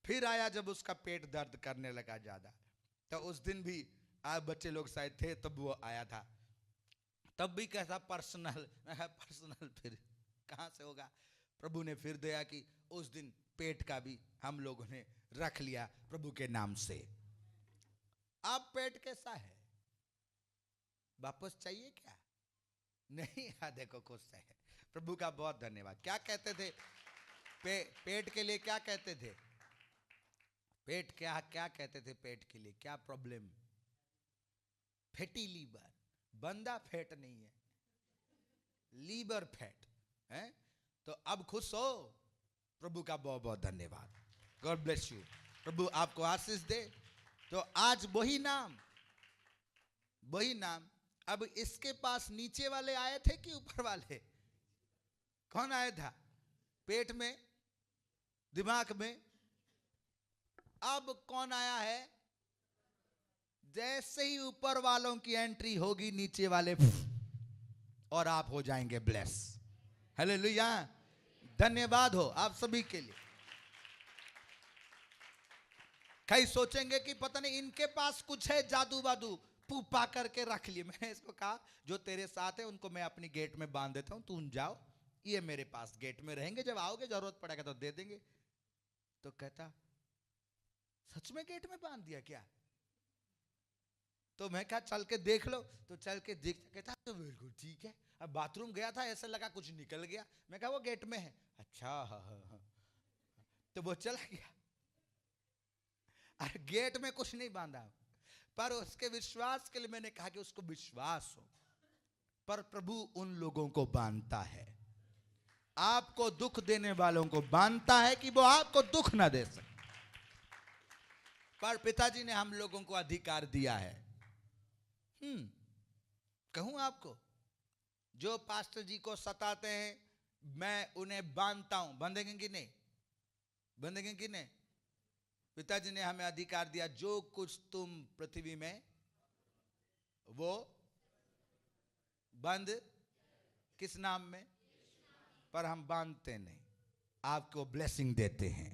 फिर आया जब उसका पेट दर्द करने लगा ज्यादा, तो उस दिन भी आप बच्चे लोग शायद थे तब वो आया था। तब भी कैसा पर्सनल फिर कहां से होगा? प्रभु ने फिर दया की, उस दिन पेट का भी हम लोगों ने रख लिया प्रभु के नाम से। अब पेट कैसा है? वापस चाहिए क्या? नहीं। हाँ देखो खुश है। प्रभु का बहुत धन्यवाद। क्या कहते थे पेट के लिए? क्या कहते थे पेट? क्या कहते थे पेट के लिए? क्या प्रॉब्लम? Fatty liver. बंदा फैट नहीं है, लीवर फैट है। तो अब खुश हो? प्रभु का बहुत बहुत धन्यवाद। God bless you. प्रभु आपको आशीष दे। तो आज वही नाम अब इसके पास नीचे वाले आए थे कि ऊपर वाले? कौन आया था? पेट में, दिमाग में। अब कौन आया है? जैसे ही ऊपर वालों की एंट्री होगी नीचे वाले और आप हो जाएंगे ब्लेस। हालेलुया। धन्यवाद हो आप सभी के लिए। कई सोचेंगे कि पता नहीं इनके पास कुछ है जादू वादू, पूपा करके रख लिए। मैंने इसको कहा जो तेरे साथ है उनको मैं अपनी गेट में बांध देता हूं, तुम जाओ, ये मेरे पास गेट में रहेंगे, जब आओगे जरूरत पड़ेगा तो दे देंगे। तो कहता सच में गेट में बांध दिया क्या? तो मैं कहा चल के देख लो। तो चल के देख, कहता तो बिल्कुल ठीक है। अब बाथरूम गया था, ऐसा लगा कुछ निकल गया। मैं कहा वो गेट में है। अच्छा हाँ। तो वो चला गया। अरे गेट में कुछ नहीं बांधा, पर उसके विश्वास के लिए मैंने कहा कि उसको विश्वास हो। पर प्रभु उन लोगों को बांधता है, आपको दुख देने वालों को बांधता है कि वो आपको दुख ना दे सके। पर पिताजी ने हम लोगों को अधिकार दिया है। कहूं आपको, जो पास्टर जी को सताते हैं मैं उन्हें बांधता हूं। बंधेंगे कि नहीं? बंधेंगे कि नहीं? पिताजी ने हमें अधिकार दिया, जो कुछ तुम पृथ्वी में वो बंद किस नाम में? पर हम बांधते नहीं, आपको ब्लेसिंग देते हैं।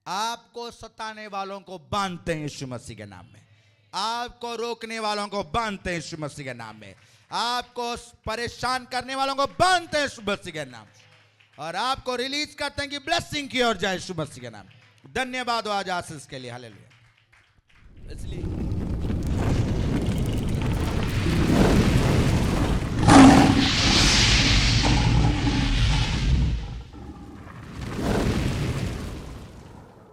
आपको सताने वालों को बांधते हैं यीशु मसीह के नाम में। आपको रोकने वालों को बांधते हैं यीशु मसीह के नाम में। आपको परेशान करने वालों को बांधते हैं यीशु मसीह के नाम। और आपको रिलीज करते हैं कि ब्लेसिंग की ओर जाए यीशु मसीह के नाम। धन्यवाद हो आज आशीष के लिए। हालेलुया। इसलिए